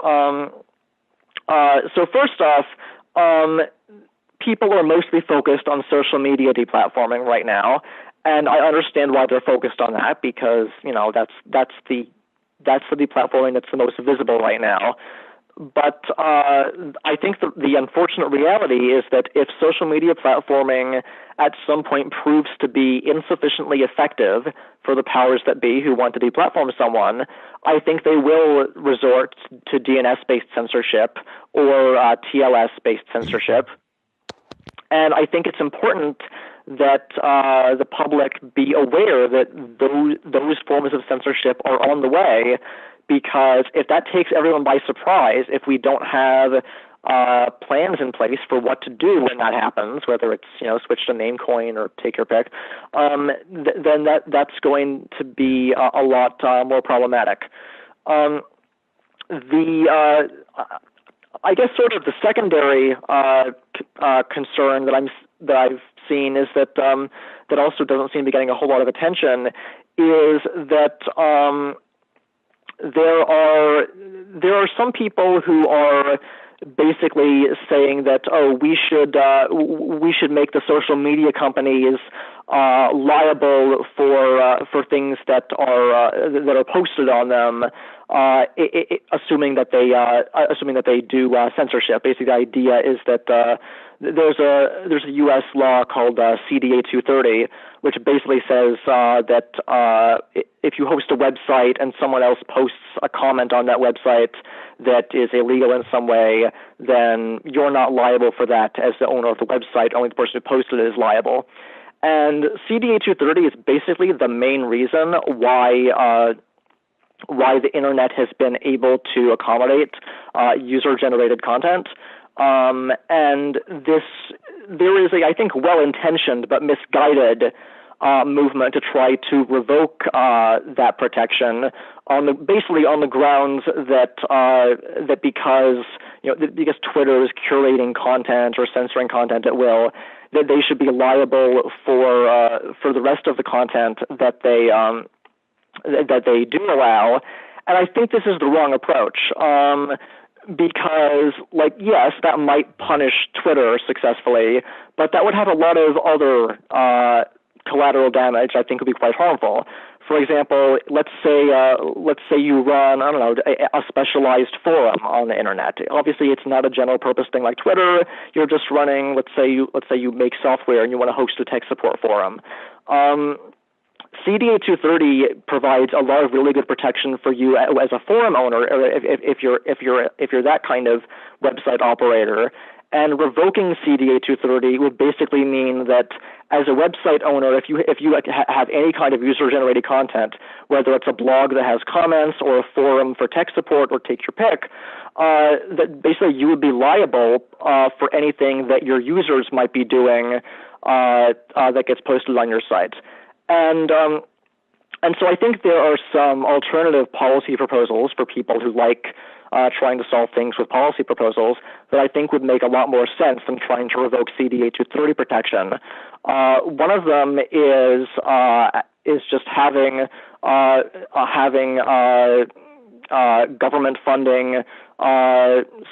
so first off, people are mostly focused on social media deplatforming right now, and I understand why they're focused on that, because, that's the deplatforming that's the most visible right now. But I think the unfortunate reality is that if social media platforming at some point proves to be insufficiently effective for the powers that be who want to deplatform someone, I think they will resort to DNS-based censorship or TLS-based censorship. And I think it's important that the public be aware that those forms of censorship are on the way, because if that takes everyone by surprise, if we don't have plans in place for what to do when that happens, whether it's switch to Namecoin or take your pick, then that's going to be a lot more problematic. I guess sort of the secondary concern that I've seen is that that also doesn't seem to be getting a whole lot of attention is that there are some people who are basically saying that we should make the social media companies liable for things that are posted on them, assuming that they do censorship. Basically, the idea is that there's a U.S. law called CDA 230, which basically says that if you host a website and someone else posts a comment on that website that is illegal in some way, then you're not liable for that as the owner of the website. Only the person who posted it is liable. And CDA 230 is basically the main reason why the internet has been able to accommodate user-generated content. And there is I think, well-intentioned but misguided movement to try to revoke that protection basically on the grounds that because Twitter is curating content or censoring content at will, that they should be liable for the rest of the content that they do allow. And I think this is the wrong approach. Because, yes, that might punish Twitter successfully, but that would have a lot of other collateral damage I think would be quite harmful. For example, let's say you run, a specialized forum on the internet. Obviously, it's not a general purpose thing like Twitter. You're just running, let's say you make software and you want to host a tech support forum. CDA 230 provides a lot of really good protection for you as a forum owner, or if you're that kind of website operator. And revoking CDA 230 would basically mean that as a website owner, if you have any kind of user-generated content, whether it's a blog that has comments or a forum for tech support or take your pick, that basically you would be liable for anything that your users might be doing that gets posted on your site. And so I think there are some alternative policy proposals for people who like trying to solve things with policy proposals that I think would make a lot more sense than trying to revoke CDA 230 protection. One of them is just having government funding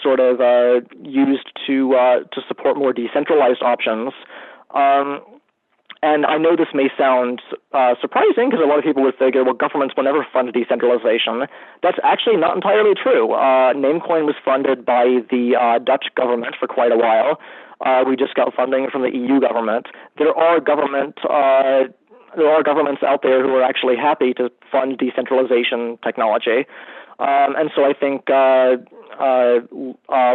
sort of used to support more decentralized options. And I know this may sound surprising because a lot of people would figure, well, governments will never fund decentralization. That's actually not entirely true. Namecoin was funded by the Dutch government for quite a while. We just got funding from the EU government. There are governments out there who are actually happy to fund decentralization technology. And so I think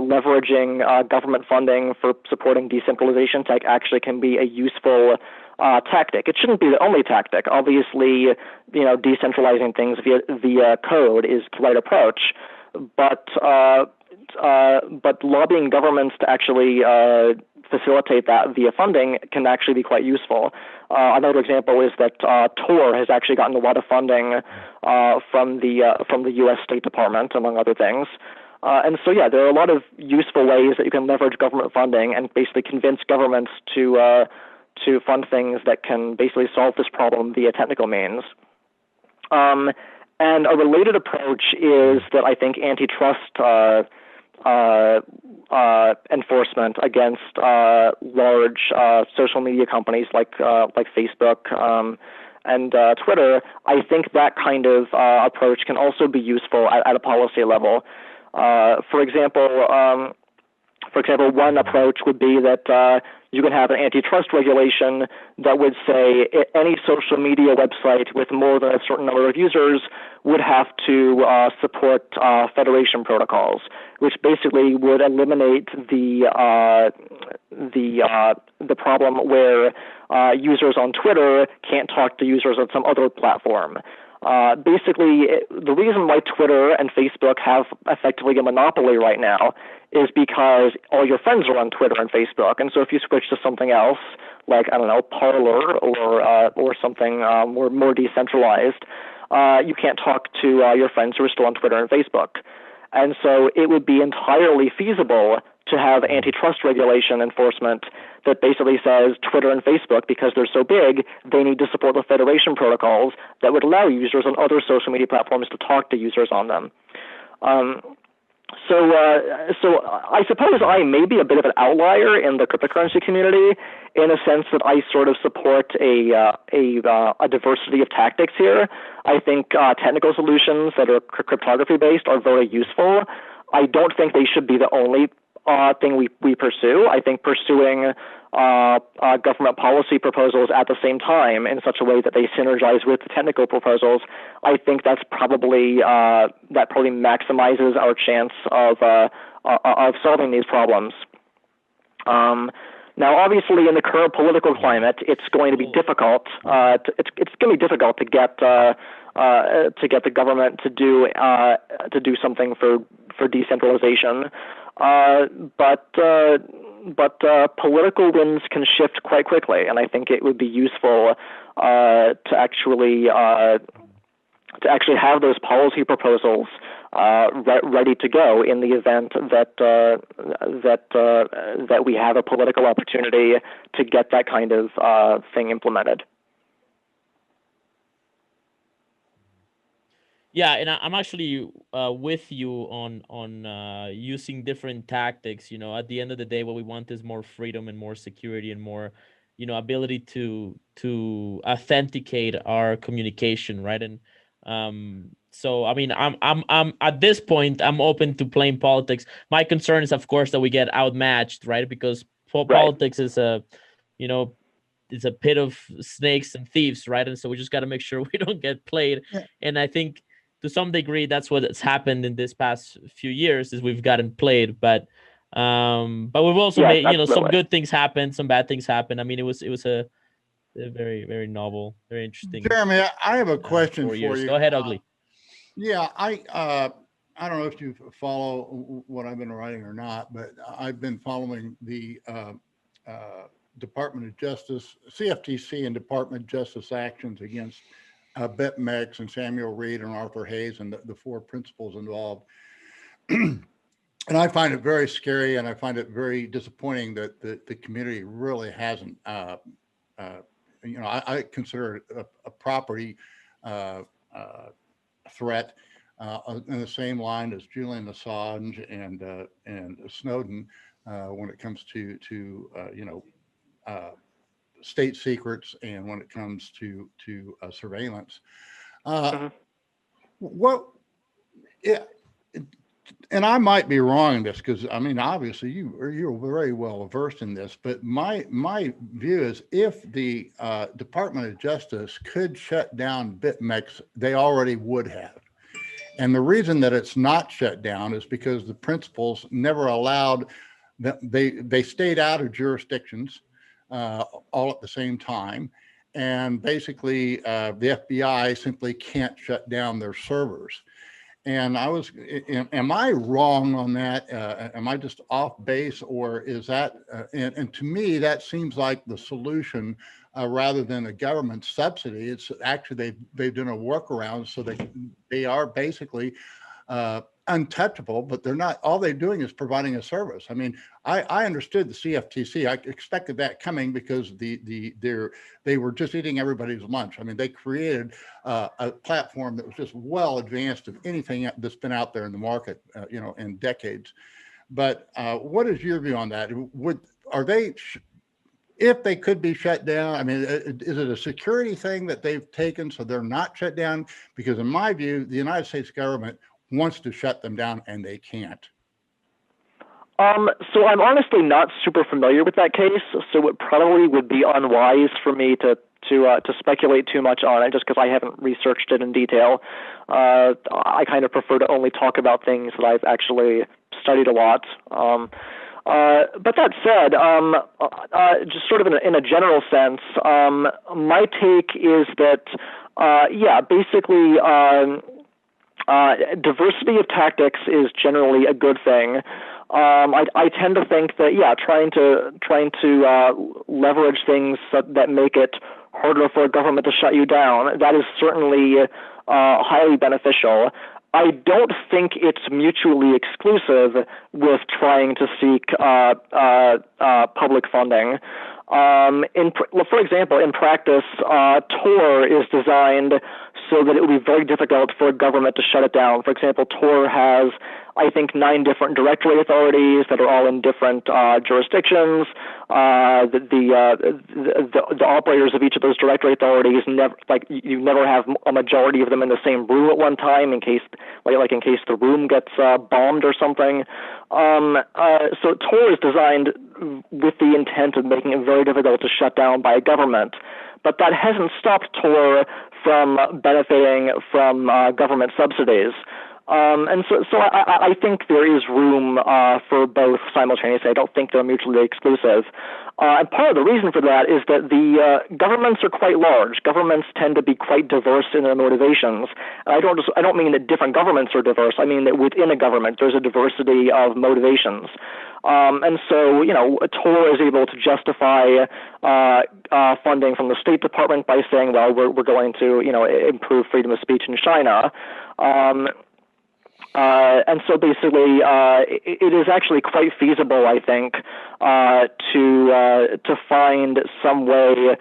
leveraging government funding for supporting decentralization tech actually can be a useful tactic. It shouldn't be the only tactic. Obviously, decentralizing things via code is the right approach, but lobbying governments to actually facilitate that via funding can actually be quite useful. Another example is that Tor has actually gotten a lot of funding from the U.S. State Department, among other things. And so, yeah, there are a lot of useful ways that you can leverage government funding and basically convince governments to fund things that can basically solve this problem via technical means. And a related approach is that I think antitrust enforcement against large social media companies like Facebook and Twitter, I think that kind of approach can also be useful at a policy level. For example, one approach would be that you can have an antitrust regulation that would say any social media website with more than a certain number of users would have to support federation protocols, which basically would eliminate the problem where users on Twitter can't talk to users on some other platform. The reason why Twitter and Facebook have effectively a monopoly right now is because all your friends are on Twitter and Facebook, and so if you switch to something else, like, I don't know, Parler or something more decentralized, you can't talk to your friends who are still on Twitter and Facebook. And so it would be entirely feasible to have antitrust regulation enforcement that basically says Twitter and Facebook, because they're so big, they need to support the federation protocols that would allow users on other social media platforms to talk to users on them. So I suppose I may be a bit of an outlier in the cryptocurrency community in a sense that I sort of support a diversity of tactics here. I think technical solutions that are cryptography based are very useful. I don't think they should be the only thing we pursue. I think pursuing government policy proposals at the same time in such a way that they synergize with the technical proposals, I think that's probably maximizes our chance of solving these problems. Now, obviously, in the current political climate, it's going to be difficult. It's going to be difficult to get the government to do something for decentralization. But political winds can shift quite quickly, and I think it would be useful to actually have those policy proposals ready to go in the event that we have a political opportunity to get that kind of thing implemented. Yeah, and I'm actually with you on using different tactics. You know, at the end of the day, what we want is more freedom and more security and more, ability to authenticate our communication, right? And so, I mean, I'm at this point, I'm open to playing politics. My concern is, of course, that we get outmatched, right? Because politics is it's a pit of snakes and thieves, right? And so we just got to make sure we don't get played. Yeah. And I think to some degree, that's what has happened in this past few years is we've gotten played, but we've also made, some good things happen, some bad things happen. I mean, it was a very, very novel, very interesting. Jeremy, I have a question for you. Go ahead, Ugly. Yeah, I don't know if you follow what I've been writing or not, but I've been following the Department of Justice, CFTC and Department of Justice actions against BitMEX and Samuel Reed and Arthur Hayes and the four principals involved. And I find it very scary, and I find it very disappointing that the community really hasn't, I consider it a property threat in the same line as Julian Assange and Snowden when it comes to state secrets and when it comes to surveillance. And I might be wrong in this because I mean, obviously you're very well versed in this, but my view is if the Department of Justice could shut down BitMEX, they already would have. And the reason that it's not shut down is because the principals never allowed that they stayed out of jurisdictions all at the same time. And basically the FBI simply can't shut down their servers. And am I wrong on that? Am I just off base, or is that, and to me, that seems like the solution rather than a government subsidy. It's actually, they've done a workaround so they are basically untouchable, but they're not, all they're doing is providing a service. I mean, I understood the CFTC. I expected that coming because they were just eating everybody's lunch. I mean, they created a platform that was just well advanced of anything that's been out there in the market, in decades. But what is your view on that? If they could be shut down, I mean, is it a security thing that they've taken so they're not shut down? Because in my view, the United States government wants to shut them down and they can't? So I'm honestly not super familiar with that case, so it probably would be unwise for me to speculate too much on it, just because I haven't researched it in detail. I kind of prefer to only talk about things that I've actually studied a lot. But that said, just sort of in a general sense, my take is that, basically, diversity of tactics is generally a good thing. I tend to think that trying to leverage things that make it harder for a government to shut you down, that is certainly highly beneficial. I don't think it's mutually exclusive with trying to seek public funding. For example, in practice, Tor is designed so that it would be very difficult for a government to shut it down. For example, Tor has, I think, 9 different directory authorities that are all in different jurisdictions. The operators of each of those directory authorities you never have a majority of them in the same room at one time in case the room gets bombed or something. So Tor is designed with the intent of making it very difficult to shut down by a government. But that hasn't stopped Tor from benefiting from government subsidies. And so I think there is room for both simultaneously. I don't think they're mutually exclusive. And part of the reason for that is that the governments are quite large. Governments tend to be quite diverse in their motivations. And I don't mean that different governments are diverse. I mean that within a government there's a diversity of motivations. And so, Tor is able to justify funding from the State Department by saying, well, we're going to, improve freedom of speech in China. And so basically, it is actually quite feasible, I think, to find some way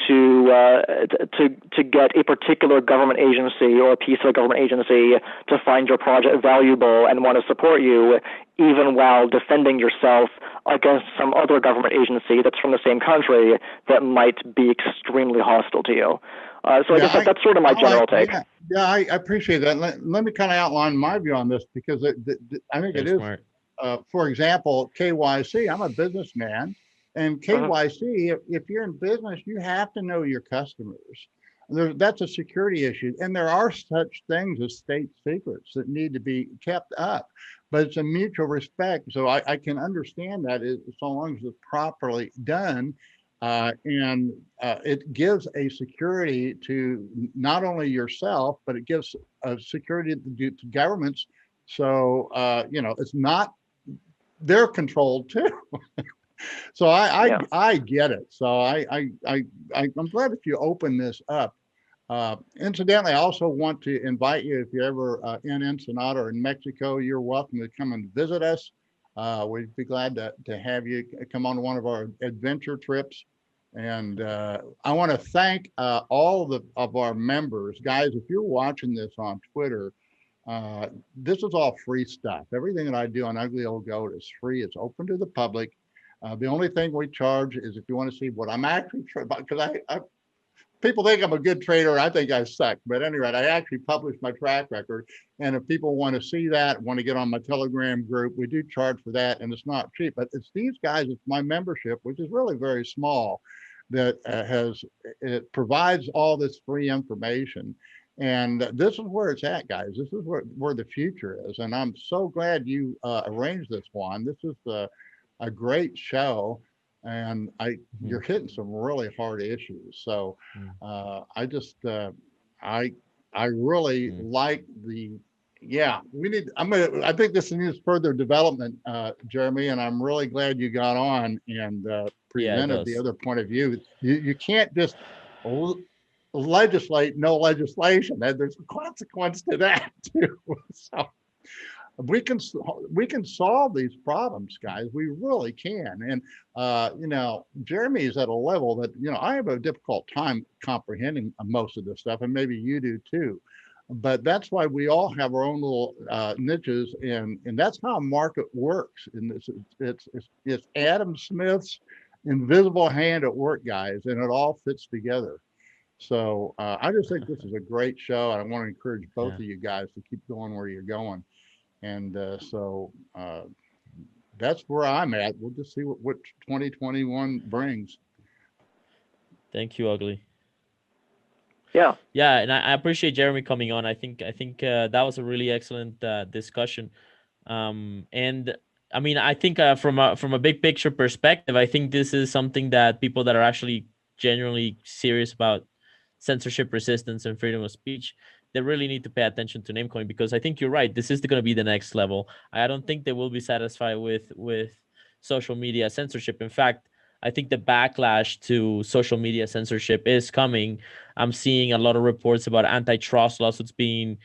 to get a particular government agency or a piece of a government agency to find your project valuable and want to support you, even while defending yourself against some other government agency that's from the same country that might be extremely hostile to you. So I guess that's sort of my general take. Yeah, I appreciate that. Let me kind of outline my view on this, because I think it is, for example, KYC. I'm a businessman, and KYC, if you're in business, you have to know your customers. That's a security issue. And there are such things as state secrets that need to be kept up, but it's a mutual respect. So I can understand that so long as it's properly done. And it gives a security to not only yourself, but it gives a security to governments. So, it's not, they're controlled too. So I get it. So I'm glad that you open this up. Incidentally, I also want to invite you, if you're ever in Ensenada or in Mexico, you're welcome to come and visit us. We'd be glad to have you come on one of our adventure trips. And I want to thank all of our members. Guys, if you're watching this on Twitter, this is all free stuff. Everything that I do on Ugly Old Goat is free. It's open to the public. The only thing we charge is if you want to see what I'm actually trying, because people think I'm a good trader. I think I suck. But anyway, I actually publish my track record. And if people want to see that, want to get on my Telegram group, we do charge for that. And it's not cheap. But it's these guys, it's my membership, which is really very small, that it provides all this free information. And this is where it's at, guys. This is where the future is. And I'm so glad you arranged this one. This is a great show. And you're hitting some really hard issues. So I just I really like I think this needs further development, Jeremy, and I'm really glad you got on and presented the other point of view. You can't just legislate no legislation. There's a consequence to that too. So we can solve these problems, guys. We really can. And Jeremy is at a level that I have a difficult time comprehending most of this stuff, and maybe you do too. But that's why we all have our own little niches, and that's how a market works. And it's Adam Smith's invisible hand at work, guys, and it all fits together. So I just think this is a great show, and I want to encourage both Yeah. of you guys to keep going where you're going. And that's where I'm at. We'll just see what 2021 brings. Thank you, Ugly. Yeah. Yeah, and I appreciate Jeremy coming on. I think that was a really excellent discussion. And I mean, I think from a big picture perspective, I think this is something that people that are actually genuinely serious about censorship resistance and freedom of speech, they really need to pay attention to Namecoin, because I think you're right. This is going to be the next level. I don't think they will be satisfied with social media censorship. In fact, I think the backlash to social media censorship is coming. I'm seeing a lot of reports about antitrust lawsuits being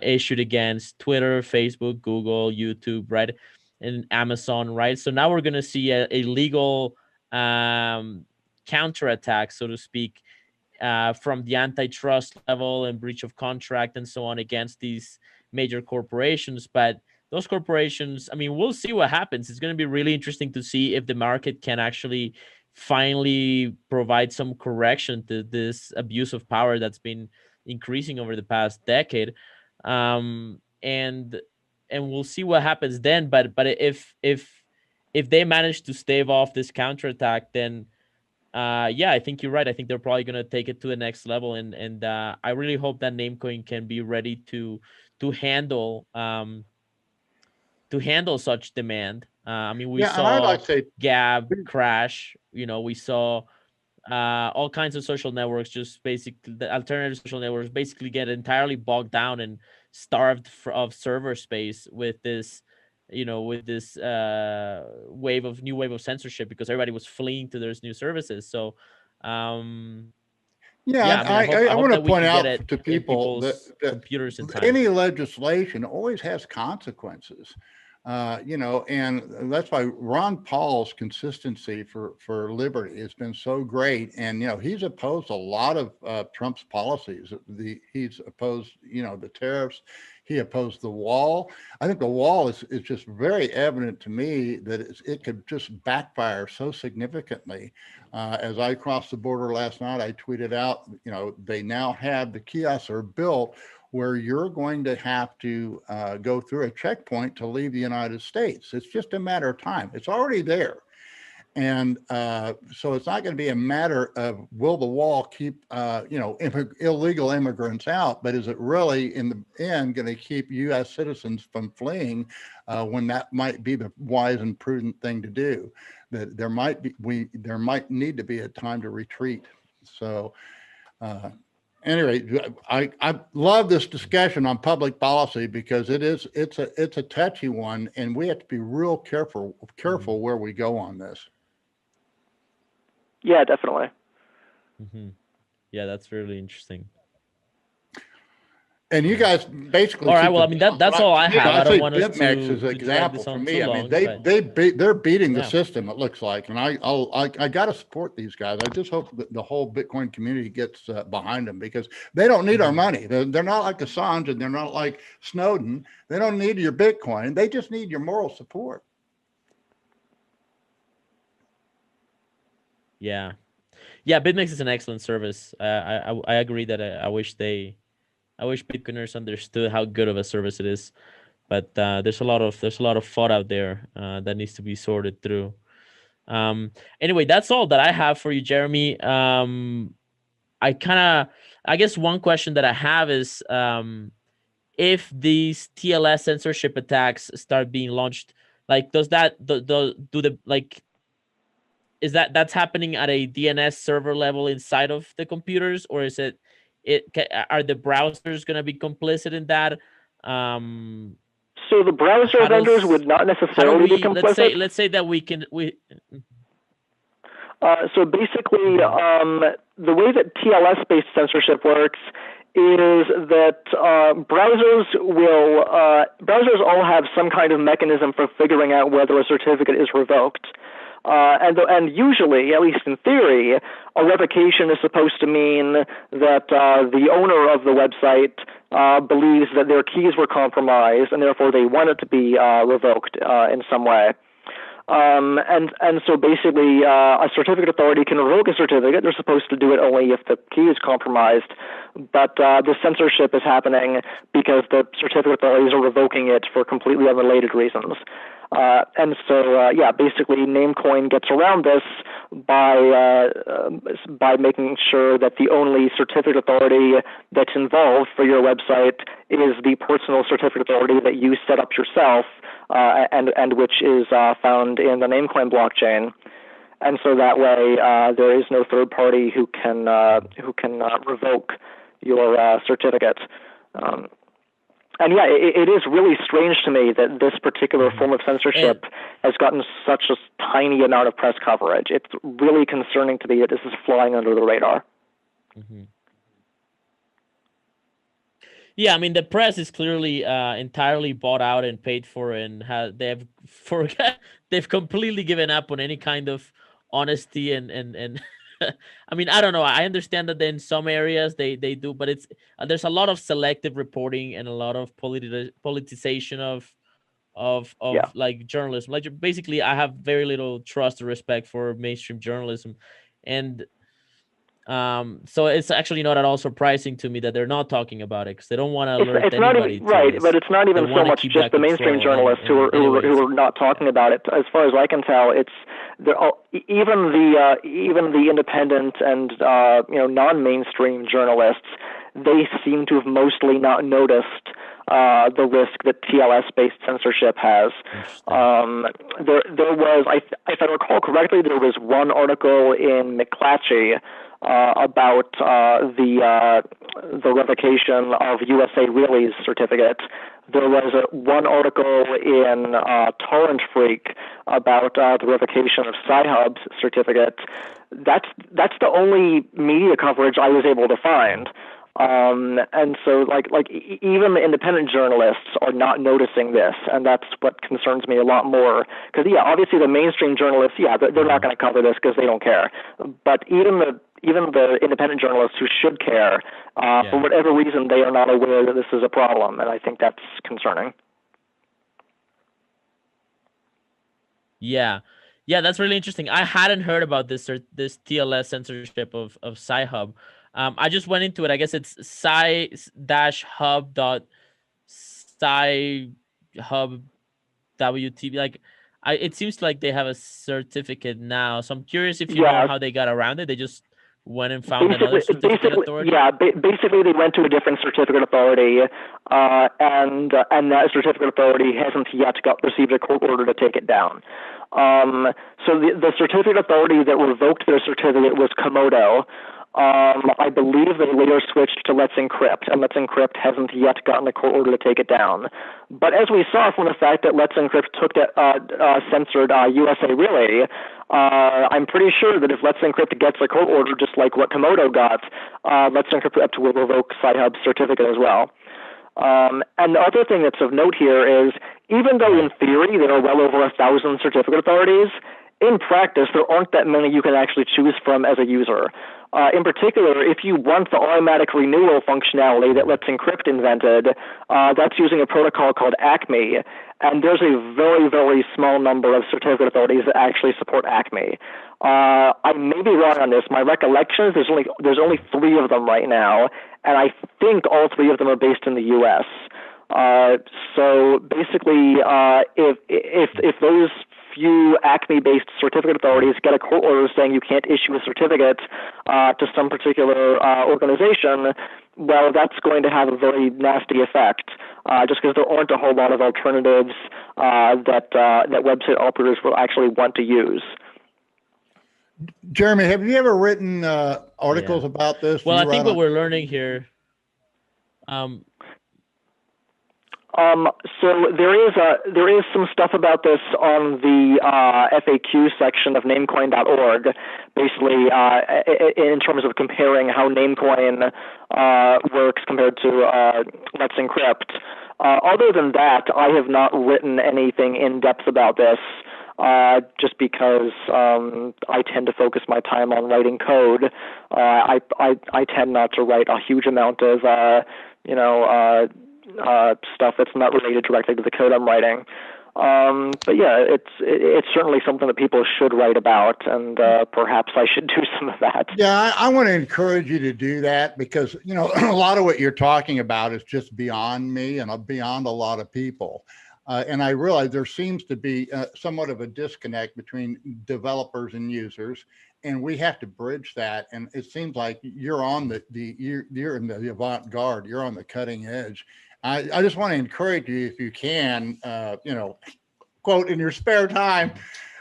issued against Twitter, Facebook, Google, YouTube, right, and Amazon, right? So now we're going to see a legal counterattack, so to speak, from the antitrust level and breach of contract and so on against these major corporations. But those corporations, I mean, we'll see what happens. It's going to be really interesting to see if the market can actually finally provide some correction to this abuse of power that's been increasing over the past decade. And we'll see what happens then. But if they manage to stave off this counterattack, then yeah, I think you're right. I think they're probably gonna take it to the next level, and I really hope that Namecoin can be ready to handle such demand. I mean, we Yeah, and I'd saw like to say, Gab crash. You know, we saw all kinds of social networks, just basically the alternative social networks, basically get entirely bogged down and starved of server space with this, with this new wave of censorship, because everybody was fleeing to those new services. So yeah, yeah, I and mean, I I hope want to that we point can get out it to in people people's computers in time. any legislation always has consequences. And that's why Ron Paul's consistency for liberty has been so great. And he's opposed a lot of Trump's policies. He's opposed the tariffs. He opposed the wall. I think the wall is just very evident to me that it could just backfire so significantly. As I crossed the border last night, I tweeted out, they now have the kiosks are built where you're going to have to go through a checkpoint to leave the United States. It's just a matter of time. It's already there. And so it's not going to be a matter of will the wall keep, illegal immigrants out, but is it really in the end going to keep U.S. citizens from fleeing when that might be the wise and prudent thing to do? That there might need to be a time to retreat. So anyway, I love this discussion on public policy because it's a touchy one, and we have to be real careful where we go on this. Yeah, definitely. Mm-hmm. Yeah, that's really interesting. And you guys basically. All right. Well, I mean that's all I have. I don't want us BitMEX is an example for me. I mean, they're beating the system. It looks like, and I got to support these guys. I just hope that the whole Bitcoin community gets behind them because they don't need our money. They're not like Assange and they're not like Snowden. They don't need your Bitcoin. They just need your moral support. Yeah, BitMEX is an excellent service. I agree that I wish Bitcoiners understood how good of a service it is, but there's a lot of thought out there that needs to be sorted through. Anyway, that's all that I have for you, Jeremy. I guess one question that I have is if these TLS censorship attacks start being launched, like does that is that's happening at a DNS server level inside of the computers, or is are the browsers going to be complicit in that? So the browser vendors would not necessarily be complicit. Let's say that we. So basically, the way that TLS-based censorship works is that browsers all have some kind of mechanism for figuring out whether a certificate is revoked. And usually, at least in theory, a revocation is supposed to mean that the owner of the website believes that their keys were compromised, and therefore they want it to be revoked in some way. And so basically, a certificate authority can revoke a certificate. They're supposed to do it only if the key is compromised. But the censorship is happening because the certificate authorities are revoking it for completely unrelated reasons. And so, basically, Namecoin gets around this by making sure that the only certificate authority that's involved for your website is the personal certificate authority that you set up yourself, and which is found in the Namecoin blockchain. And so that way, there is no third party who can revoke your certificate. And yeah, it is really strange to me that this particular form of censorship has gotten such a tiny amount of press coverage. It's really concerning to me that this is flying under the radar. Mm-hmm. Yeah, I mean, the press is clearly entirely bought out and paid for, and they've completely given up on any kind of honesty and I mean, I don't know. I understand that in some areas they do, but it's there's a lot of selective reporting and a lot of politicization of like journalism. Like basically, I have very little trust or respect for mainstream journalism, and so it's actually not at all surprising to me that they're not talking about it because they don't want to alert anybody. Right, but it's not even so much just the mainstream journalists who are not talking about it. As far as I can tell, it's even the independent and non-mainstream journalists. They seem to have mostly not noticed the risk that TLS-based censorship has. There was, if I recall correctly, there was one article in McClatchy about the revocation of USA Really's certificate. There was one article in Torrent Freak about the revocation of Sci-Hub's certificate. That's the only media coverage I was able to find. And so like even the independent journalists are not noticing this, and that's what concerns me a lot more. Because obviously the mainstream journalists, they're not going to cover this because they don't care. But even the independent journalists who should care, for whatever reason, they are not aware that this is a problem, and I think that's concerning. Yeah, that's really interesting. I hadn't heard about this TLS censorship of Sci-Hub. I just went into it. I guess it's sci-hub.sci-hub.wtb. Like, it seems like they have a certificate now. So I'm curious if you know how they got around it. They just went and found another certificate authority. Yeah, basically they went to a different certificate authority, and that certificate authority hasn't yet received a court order to take it down. So the certificate authority that revoked their certificate was Komodo. I believe they later switched to Let's Encrypt, and Let's Encrypt hasn't yet gotten a court order to take it down. But as we saw from the fact that Let's Encrypt censored USA Really, I'm pretty sure that if Let's Encrypt gets a court order just like what Komodo got, Let's Encrypt will revoke Sci-Hub's certificate as well. And the other thing that's of note here is, even though in theory there are well over 1,000 certificate authorities, in practice there aren't that many you can actually choose from as a user. In particular, if you want the automatic renewal functionality that Let's Encrypt invented, that's using a protocol called Acme, and there's a very, very small number of certificate authorities that actually support Acme. I may be wrong on this. My recollection is there's only 3 of them right now, and I think all 3 of them are based in the U.S. So basically, if those few Acme-based certificate authorities get a court order saying you can't issue a certificate to some particular organization, well, that's going to have a very nasty effect, just because there aren't a whole lot of alternatives that website operators will actually want to use. Jeremy, have you ever written articles about this? Well, I think what we're learning here. So there is some stuff about this on the FAQ section of Namecoin.org, basically in terms of comparing how Namecoin works compared to Let's Encrypt. Other than that, I have not written anything in depth about this, just because I tend to focus my time on writing code. I tend not to write a huge amount of stuff that's not related directly to the code I'm writing. But yeah, it's certainly something that people should write about, and perhaps I should do some of that. Yeah, I want to encourage you to do that because, you know, a lot of what you're talking about is just beyond me and beyond a lot of people. And I realize there seems to be somewhat of a disconnect between developers and users, and we have to bridge that. And it seems like you're on you're in the avant-garde, you're on the cutting edge. I just want to encourage you, if you can, you know, quote, in your spare time,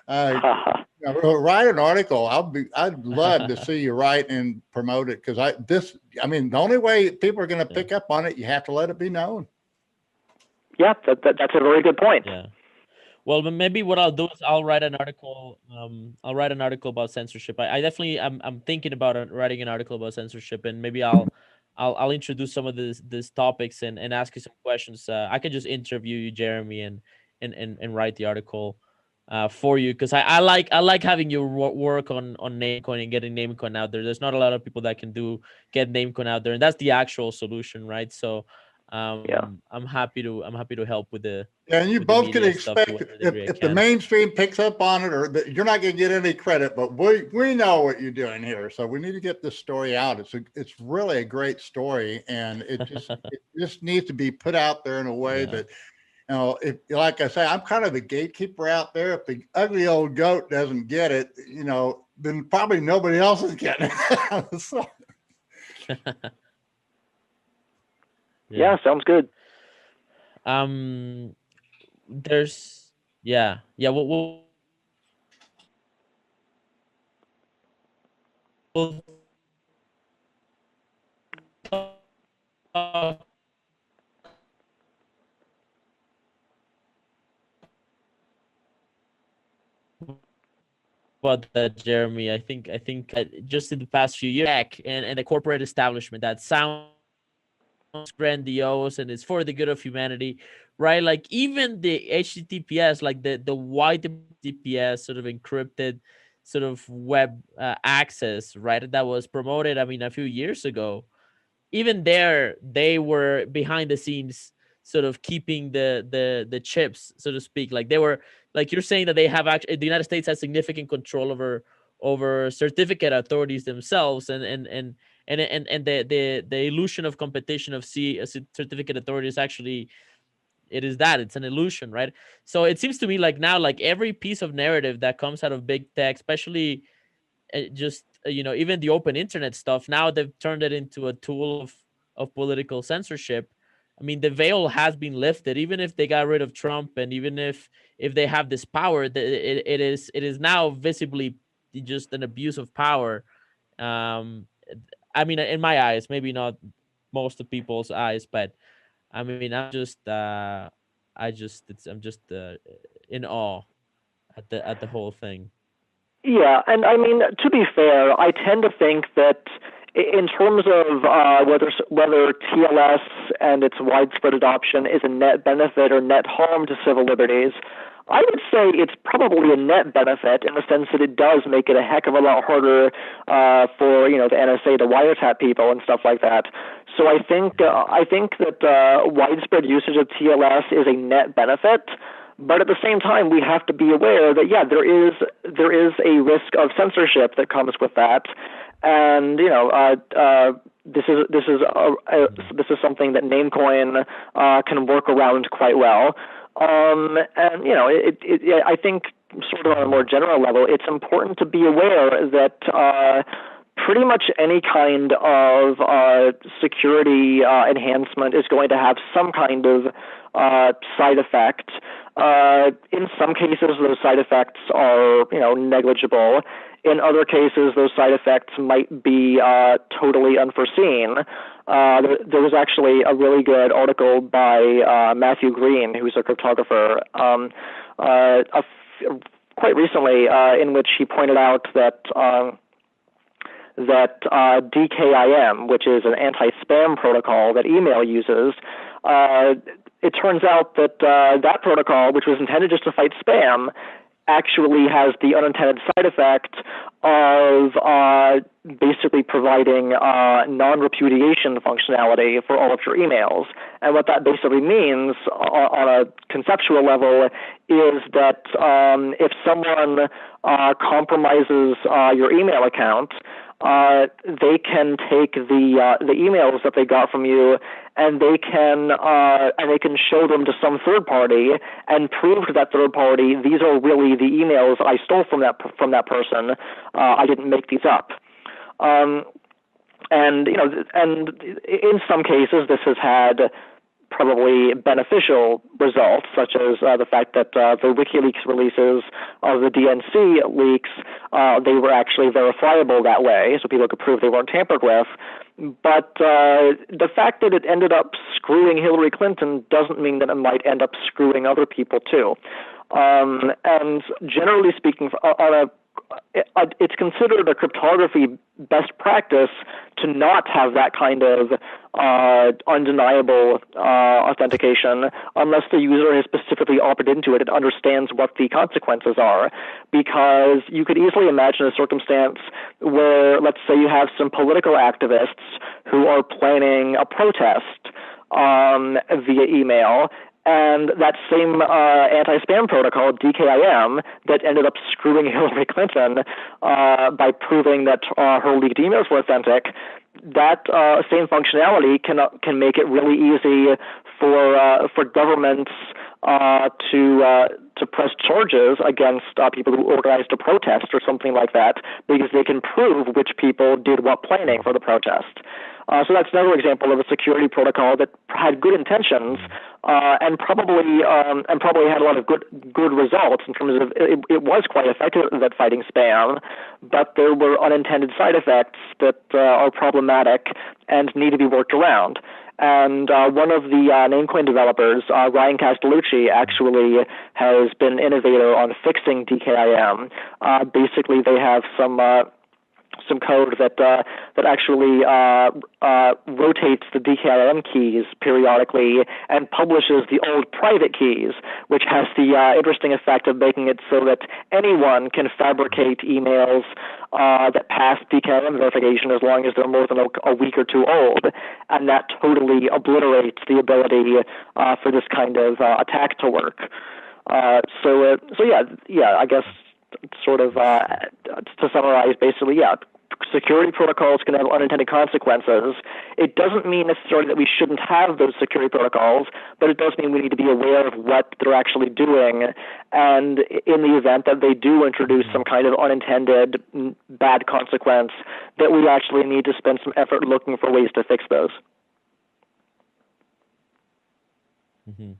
write an article. I'd love to see you write and promote it, because I mean, the only way people are going to pick up on it, you have to let it be known. Yeah, that's a very good point. Yeah. Well, maybe what I'll do is I'll write an article. I'll write an article about censorship. I definitely I'm thinking about writing an article about censorship, and maybe I'll introduce some of these topics and ask you some questions. I can just interview you, Jeremy, and write the article for you, because I like having your work on Namecoin and getting Namecoin out there. There's not a lot of people that can get Namecoin out there, and that's the actual solution, right? So I'm happy to help with the and you both can expect if the mainstream picks up on it, or you're not going to get any credit, but we know what you're doing here, so we need to get this story out. It's really a great story, and it just needs to be put out there in a way that, you know, if, like I say, I'm kind of the gatekeeper out there. If the ugly old goat doesn't get it, you know, then probably nobody else is getting it. So. Yeah, sounds good. There's we'll talk about that, Jeremy. I think just in the past few years, and the corporate establishment that sounds grandiose and it's for the good of humanity, right? Like even the HTTPS, like the white HTTPS sort of encrypted sort of web access, right? That was promoted, I mean, a few years ago. Even there, they were behind the scenes sort of keeping the chips, so to speak. Like they were, like you're saying, that they have actually, the United States has significant control over certificate authorities themselves, and the illusion of competition of certificate authorities, actually it's an illusion, right? So it seems to me like now, like every piece of narrative that comes out of big tech, especially even the open internet stuff, now they've turned it into a tool of political censorship. I mean, the veil has been lifted, even if they got rid of Trump, and even if they have this power, it is now visibly just an abuse of power. I mean, in my eyes, maybe not most of people's eyes, but I mean, I'm just in awe at the whole thing. Yeah, and I mean, to be fair, I tend to think that in terms of whether TLS and its widespread adoption is a net benefit or net harm to civil liberties, I would say it's probably a net benefit, in the sense that it does make it a heck of a lot harder for the NSA to wiretap people and stuff like that. So I think that widespread usage of TLS is a net benefit. But at the same time, we have to be aware that there is a risk of censorship that comes with that, and this is something that Namecoin can work around quite well. And I think, sort of on a more general level, it's important to be aware that pretty much any kind of security enhancement is going to have some kind of side effect. In some cases, those side effects are negligible. In other cases, those side effects might be totally unforeseen. There was actually a really good article by Matthew Green, who's a cryptographer, quite recently, in which he pointed out that DKIM, which is an anti-spam protocol that email uses, it turns out that that protocol, which was intended just to fight spam, actually has the unintended side effect of basically providing non-repudiation functionality for all of your emails. And what that basically means on a conceptual level is that if someone compromises your email account, they can take the emails that they got from you, and they can show them to some third party and prove to that third party, these are really the emails I stole from that person. I didn't make these up. And in some cases this has had probably beneficial results, such as the fact that the WikiLeaks releases of the DNC leaks, they were actually verifiable that way, so people could prove they weren't tampered with. But the fact that it ended up screwing Hillary Clinton doesn't mean that it might end up screwing other people too. And generally speaking, it's considered a cryptography best practice to not have that kind of undeniable authentication unless the user has specifically opted into it and understands what the consequences are. Because you could easily imagine a circumstance where, let's say, you have some political activists who are planning a protest via email, and that same anti-spam protocol, DKIM, that ended up screwing Hillary Clinton by proving that her leaked emails were authentic, that same functionality can make it really easy for governments to press charges against people who organized a protest or something like that, because they can prove which people did what planning for the protest. So that's another example of a security protocol that had good intentions and probably had a lot of good results in terms of it was quite effective at fighting spam, but there were unintended side effects that are problematic and need to be worked around. And one of the Namecoin developers, Ryan Castellucci, actually has been innovator on fixing DKIM. Basically, they have some code that actually rotates the DKIM keys periodically and publishes the old private keys, which has the interesting effect of making it so that anyone can fabricate emails that pass DKIM verification as long as they're more than a week or two old, and that totally obliterates the ability for this kind of attack to work. So yeah, I guess sort of to summarize, basically, yeah, security protocols can have unintended consequences. It doesn't mean necessarily that we shouldn't have those security protocols, but it does mean we need to be aware of what they're actually doing, and in the event that they do introduce some kind of unintended bad consequence, that we actually need to spend some effort looking for ways to fix those. Mm-hmm.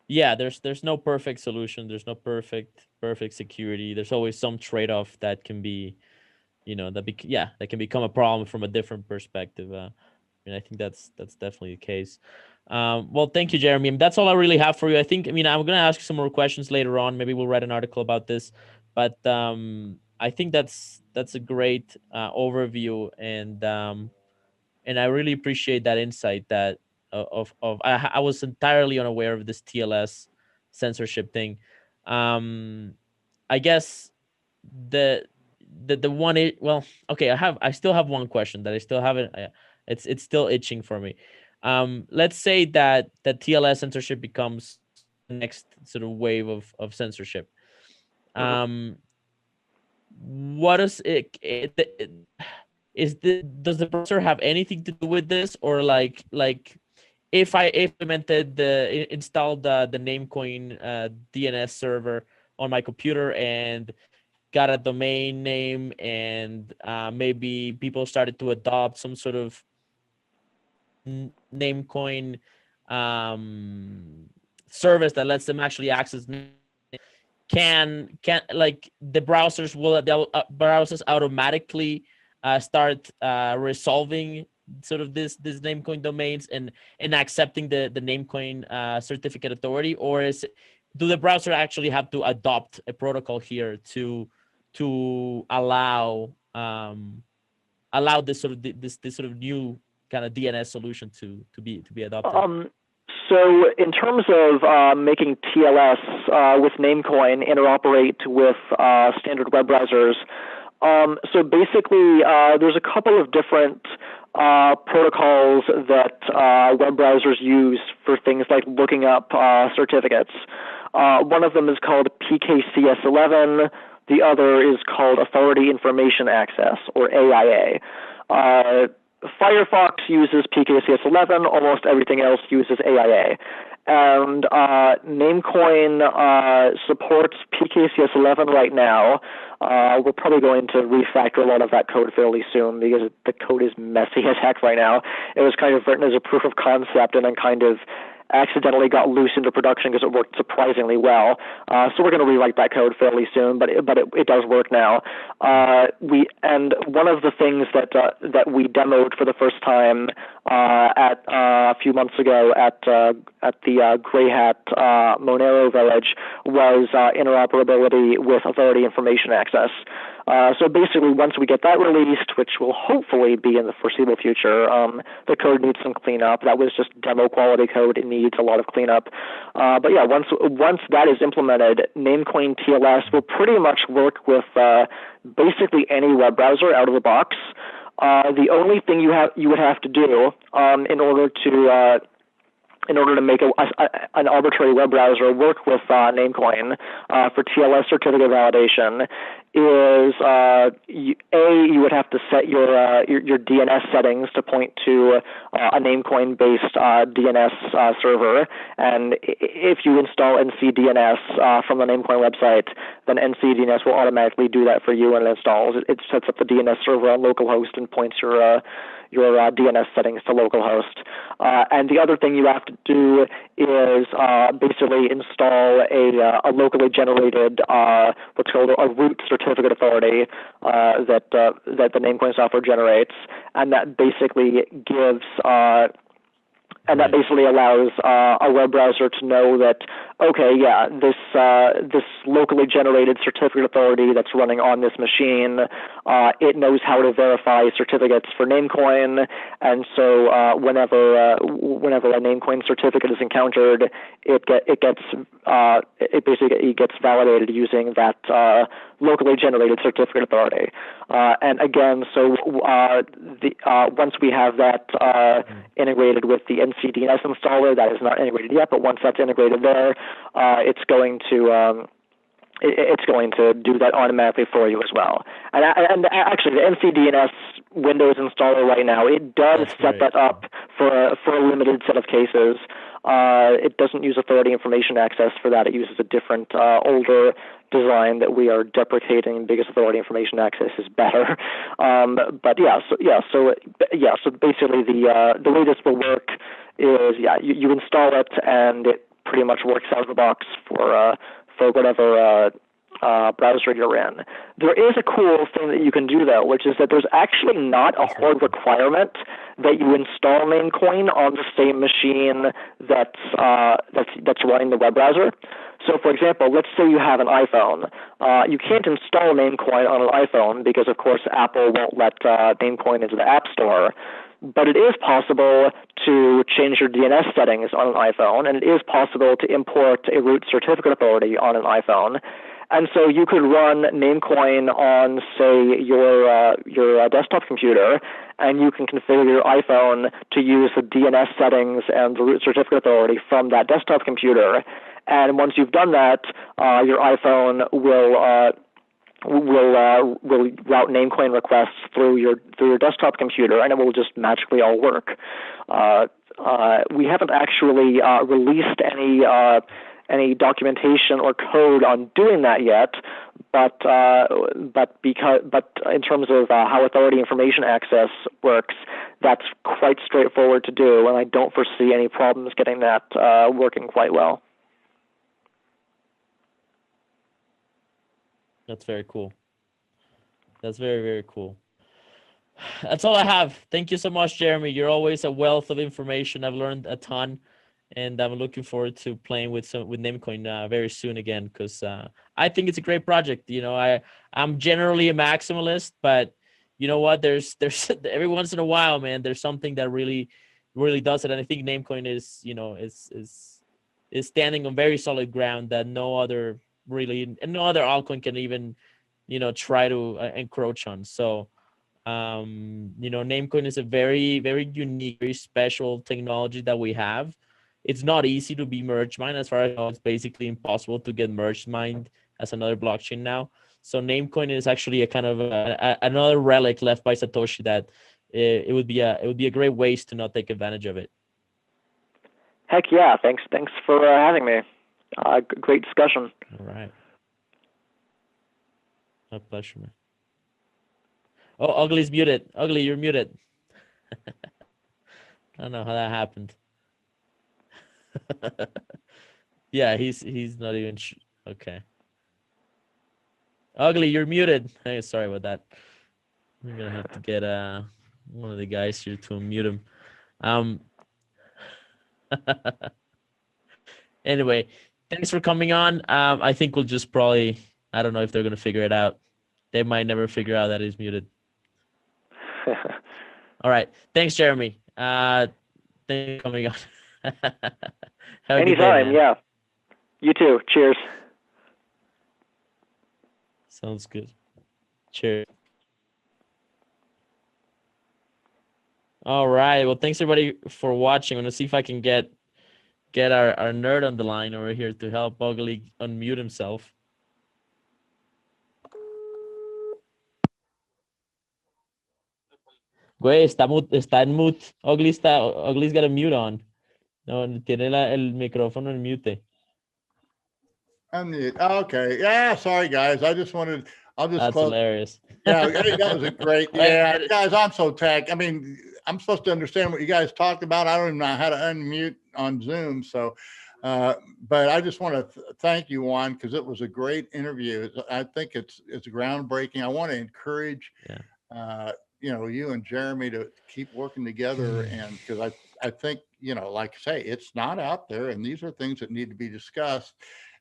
Yeah, there's no perfect solution. There's no perfect security. There's always some trade-off that can be, that can become a problem from a different perspective. And I think that's definitely the case. Well, thank you, Jeremy. That's all I really have for you. I'm going to ask you some more questions later on. Maybe we'll write an article about this. But I think that's a great overview, and I really appreciate that insight that I was entirely unaware of this TLS censorship thing. I guess the one okay, I still have one question that I still haven't. It's still itching for me. Let's say that the TLS censorship becomes the next sort of wave of censorship. What is does the browser have anything to do with this, or like if I installed the Namecoin DNS server on my computer and got a domain name, and maybe people started to adopt some sort of Namecoin service that lets them actually access, can like the browsers browsers automatically start resolving sort of this Namecoin domains and accepting the Namecoin certificate authority, or do the browser actually have to adopt a protocol here to allow this sort of new kind of DNS solution to be adopted? So in terms of making TLS with Namecoin interoperate with standard web browsers. So basically, there's a couple of different protocols that web browsers use for things like looking up certificates. One of them is called PKCS11. The other is called Authority Information Access, or AIA. Firefox uses PKCS11. Almost everything else uses AIA. And Namecoin supports PKCS11 right now. We're probably going to refactor a lot of that code fairly soon because the code is messy as heck right now. It was kind of written as a proof of concept and then kind of accidentally got loose into production because it worked surprisingly well. So we're going to rewrite that code fairly soon, but it does work now. And one of the things that we demoed for the first time at a few months ago at the Grey Hat Monero Village was interoperability with Authority Information Access. So basically, once we get that released, which will hopefully be in the foreseeable future, the code needs some cleanup. That was just demo quality code. It needs a lot of cleanup. But yeah, once that is implemented, Namecoin TLS will pretty much work with basically any web browser out of the box. The only thing you would have to do in order to make an arbitrary web browser work with Namecoin for TLS certificate validation is you would have to set your DNS settings to point to a Namecoin-based DNS server, and if you install ncdns from the Namecoin website, then ncdns will automatically do that for you when it installs. It sets up the DNS server on localhost and points your DNS settings to localhost. And the other thing you have to do is basically install a locally generated what's called a root certificate authority that the Namecoin software generates, and that basically gives and that basically allows a web browser to know that, okay, yeah, this locally generated certificate authority that's running on this machine, it knows how to verify certificates for Namecoin, and so whenever a Namecoin certificate is encountered, it basically gets validated using that locally generated certificate authority. And again, so once we have that integrated with the ncdns installer, that is not integrated yet, but once that's integrated there, it's going to do that automatically for you as well. And actually, the ncdns Windows installer right now, it does set that up for a limited set of cases. It doesn't use Authority Information Access for that. It uses a different, older design that we are deprecating because Authority Information Access is better. But so basically the way this will work is, you install it and it pretty much works out of the box for whatever browser you're in. There is a cool thing that you can do though, which is that there's actually not a hard requirement that you install Namecoin on the same machine that's running the web browser. So for example, let's say you have an iPhone. You can't install Namecoin on an iPhone because of course Apple won't let Namecoin into the App Store. But it is possible to change your DNS settings on an iPhone, and it is possible to import a root certificate authority on an iPhone. And so you could run Namecoin on, say, your desktop computer, and you can configure your iPhone to use the DNS settings and the root certificate authority from that desktop computer. And once you've done that, your iPhone will route Namecoin requests through your desktop computer, and it will just magically all work. We haven't actually released any documentation or code on doing that yet, but in terms of how Authority Information Access works, that's quite straightforward to do, and I don't foresee any problems getting that working quite well. That's very cool. That's very, very cool. That's all I have. Thank you so much, Jeremy. You're always a wealth of information. I've learned a ton, and I'm looking forward to playing with Namecoin very soon again, because I think it's a great project. You know, I'm generally a maximalist, but you know what? There's every once in a while, man, there's something that really does it, and I think Namecoin is is standing on very solid ground that no other altcoin can even, try to encroach on. So, Namecoin is a very, very unique, very special technology that we have. It's not easy to be merge mined. As far as I know, it's basically impossible to get merge mined as another blockchain now. So Namecoin is actually a kind of another relic left by Satoshi that it would be a great waste to not take advantage of it. Heck yeah! Thanks for having me. Great discussion. All right. My pleasure, man. Oh, Ugly's muted. Ugly, you're muted. I don't know how that happened. Yeah, he's not even okay. Ugly, you're muted. Hey, sorry about that. I'm gonna have to get one of the guys here to unmute him. Anyway, thanks for coming on. I think we'll just probably, I don't know if they're gonna figure it out. They might never figure out that he's muted. All right. Thanks, Jeremy. Thanks for coming on. Anytime, yeah. You too. Cheers. Sounds good. Cheers. All right. Well, thanks everybody for watching. I'm gonna see if I can get our nerd on the line over here to help Ugly unmute himself. Güey, está en mute. Ugly's got a mute on. No, tiene el micrófono en mute. Unmute. Okay. Yeah. Sorry, guys. I'll just That's close. Hilarious. Yeah, that was a great. Yeah, guys, I'm so tech. I mean, I'm supposed to understand what you guys talked about. I don't even know how to unmute on Zoom. So, but I just want to thank you, Juan, because it was a great interview. I think it's groundbreaking. I want to encourage, you and Jeremy to keep working together, and because I think, like I say, it's not out there, and these are things that need to be discussed.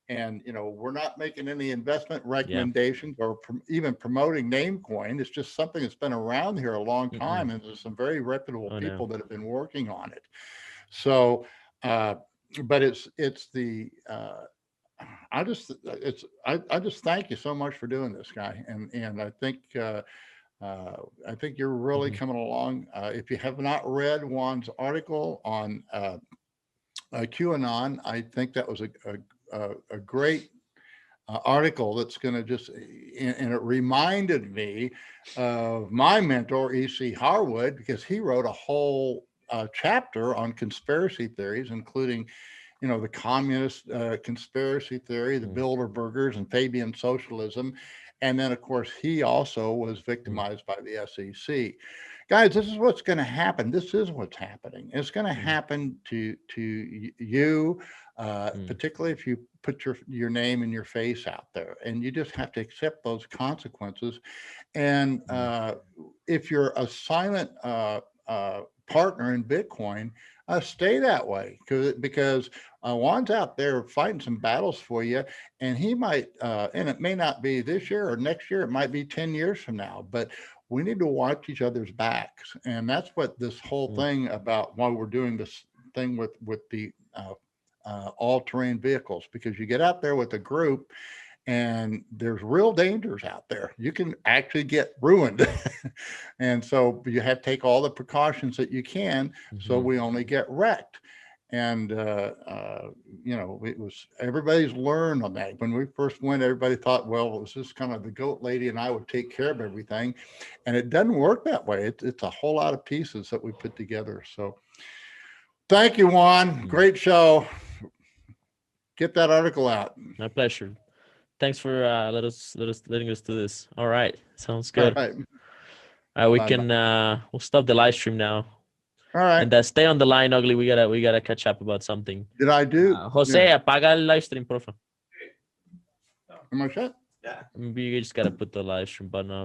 And, we're not making any investment recommendations or even promoting Namecoin. It's just something that's been around here a long time. And there's some very reputable people that have been working on it. So, but it's the, I just thank you so much for doing this, Guy. And I think you're really coming along. If you have not read Juan's article on QAnon, I think that was a great article that's going to just, and it reminded me of my mentor, E.C. Harwood, because he wrote a whole chapter on conspiracy theories, including, the communist conspiracy theory, the Bilderbergers and Fabian socialism. And then, of course, he also was victimized by the SEC. Guys, this is what's going to happen. This is what's happening. It's going to happen to you, particularly if you put your name and your face out there, and you just have to accept those consequences. And if you're a silent partner in Bitcoin, stay that way, because Juan's out there fighting some battles for you, and he might, and it may not be this year or next year, it might be 10 years from now, but we need to watch each other's backs. And that's what this whole thing about why we're doing this thing with the all-terrain vehicles, because you get out there with a group and there's real dangers out there. You can actually get ruined. And so you have to take all the precautions that you can, so we only get wrecked. And, it was, everybody's learned on that. When we first went, everybody thought, well, it was just kind of the goat lady and I would take care of everything. And it doesn't work that way. It's a whole lot of pieces that we put together. So thank you, Juan. Great show. Get that article out. My pleasure. Thanks for letting us do this. All right. Sounds good. All right. We can we'll stop the live stream now. All right. And stay on the line, Ugly. We gotta catch up about something. Did I do? Jose, apaga el live stream, porfa. Am I shut? Yeah. You just gotta put the live stream button off.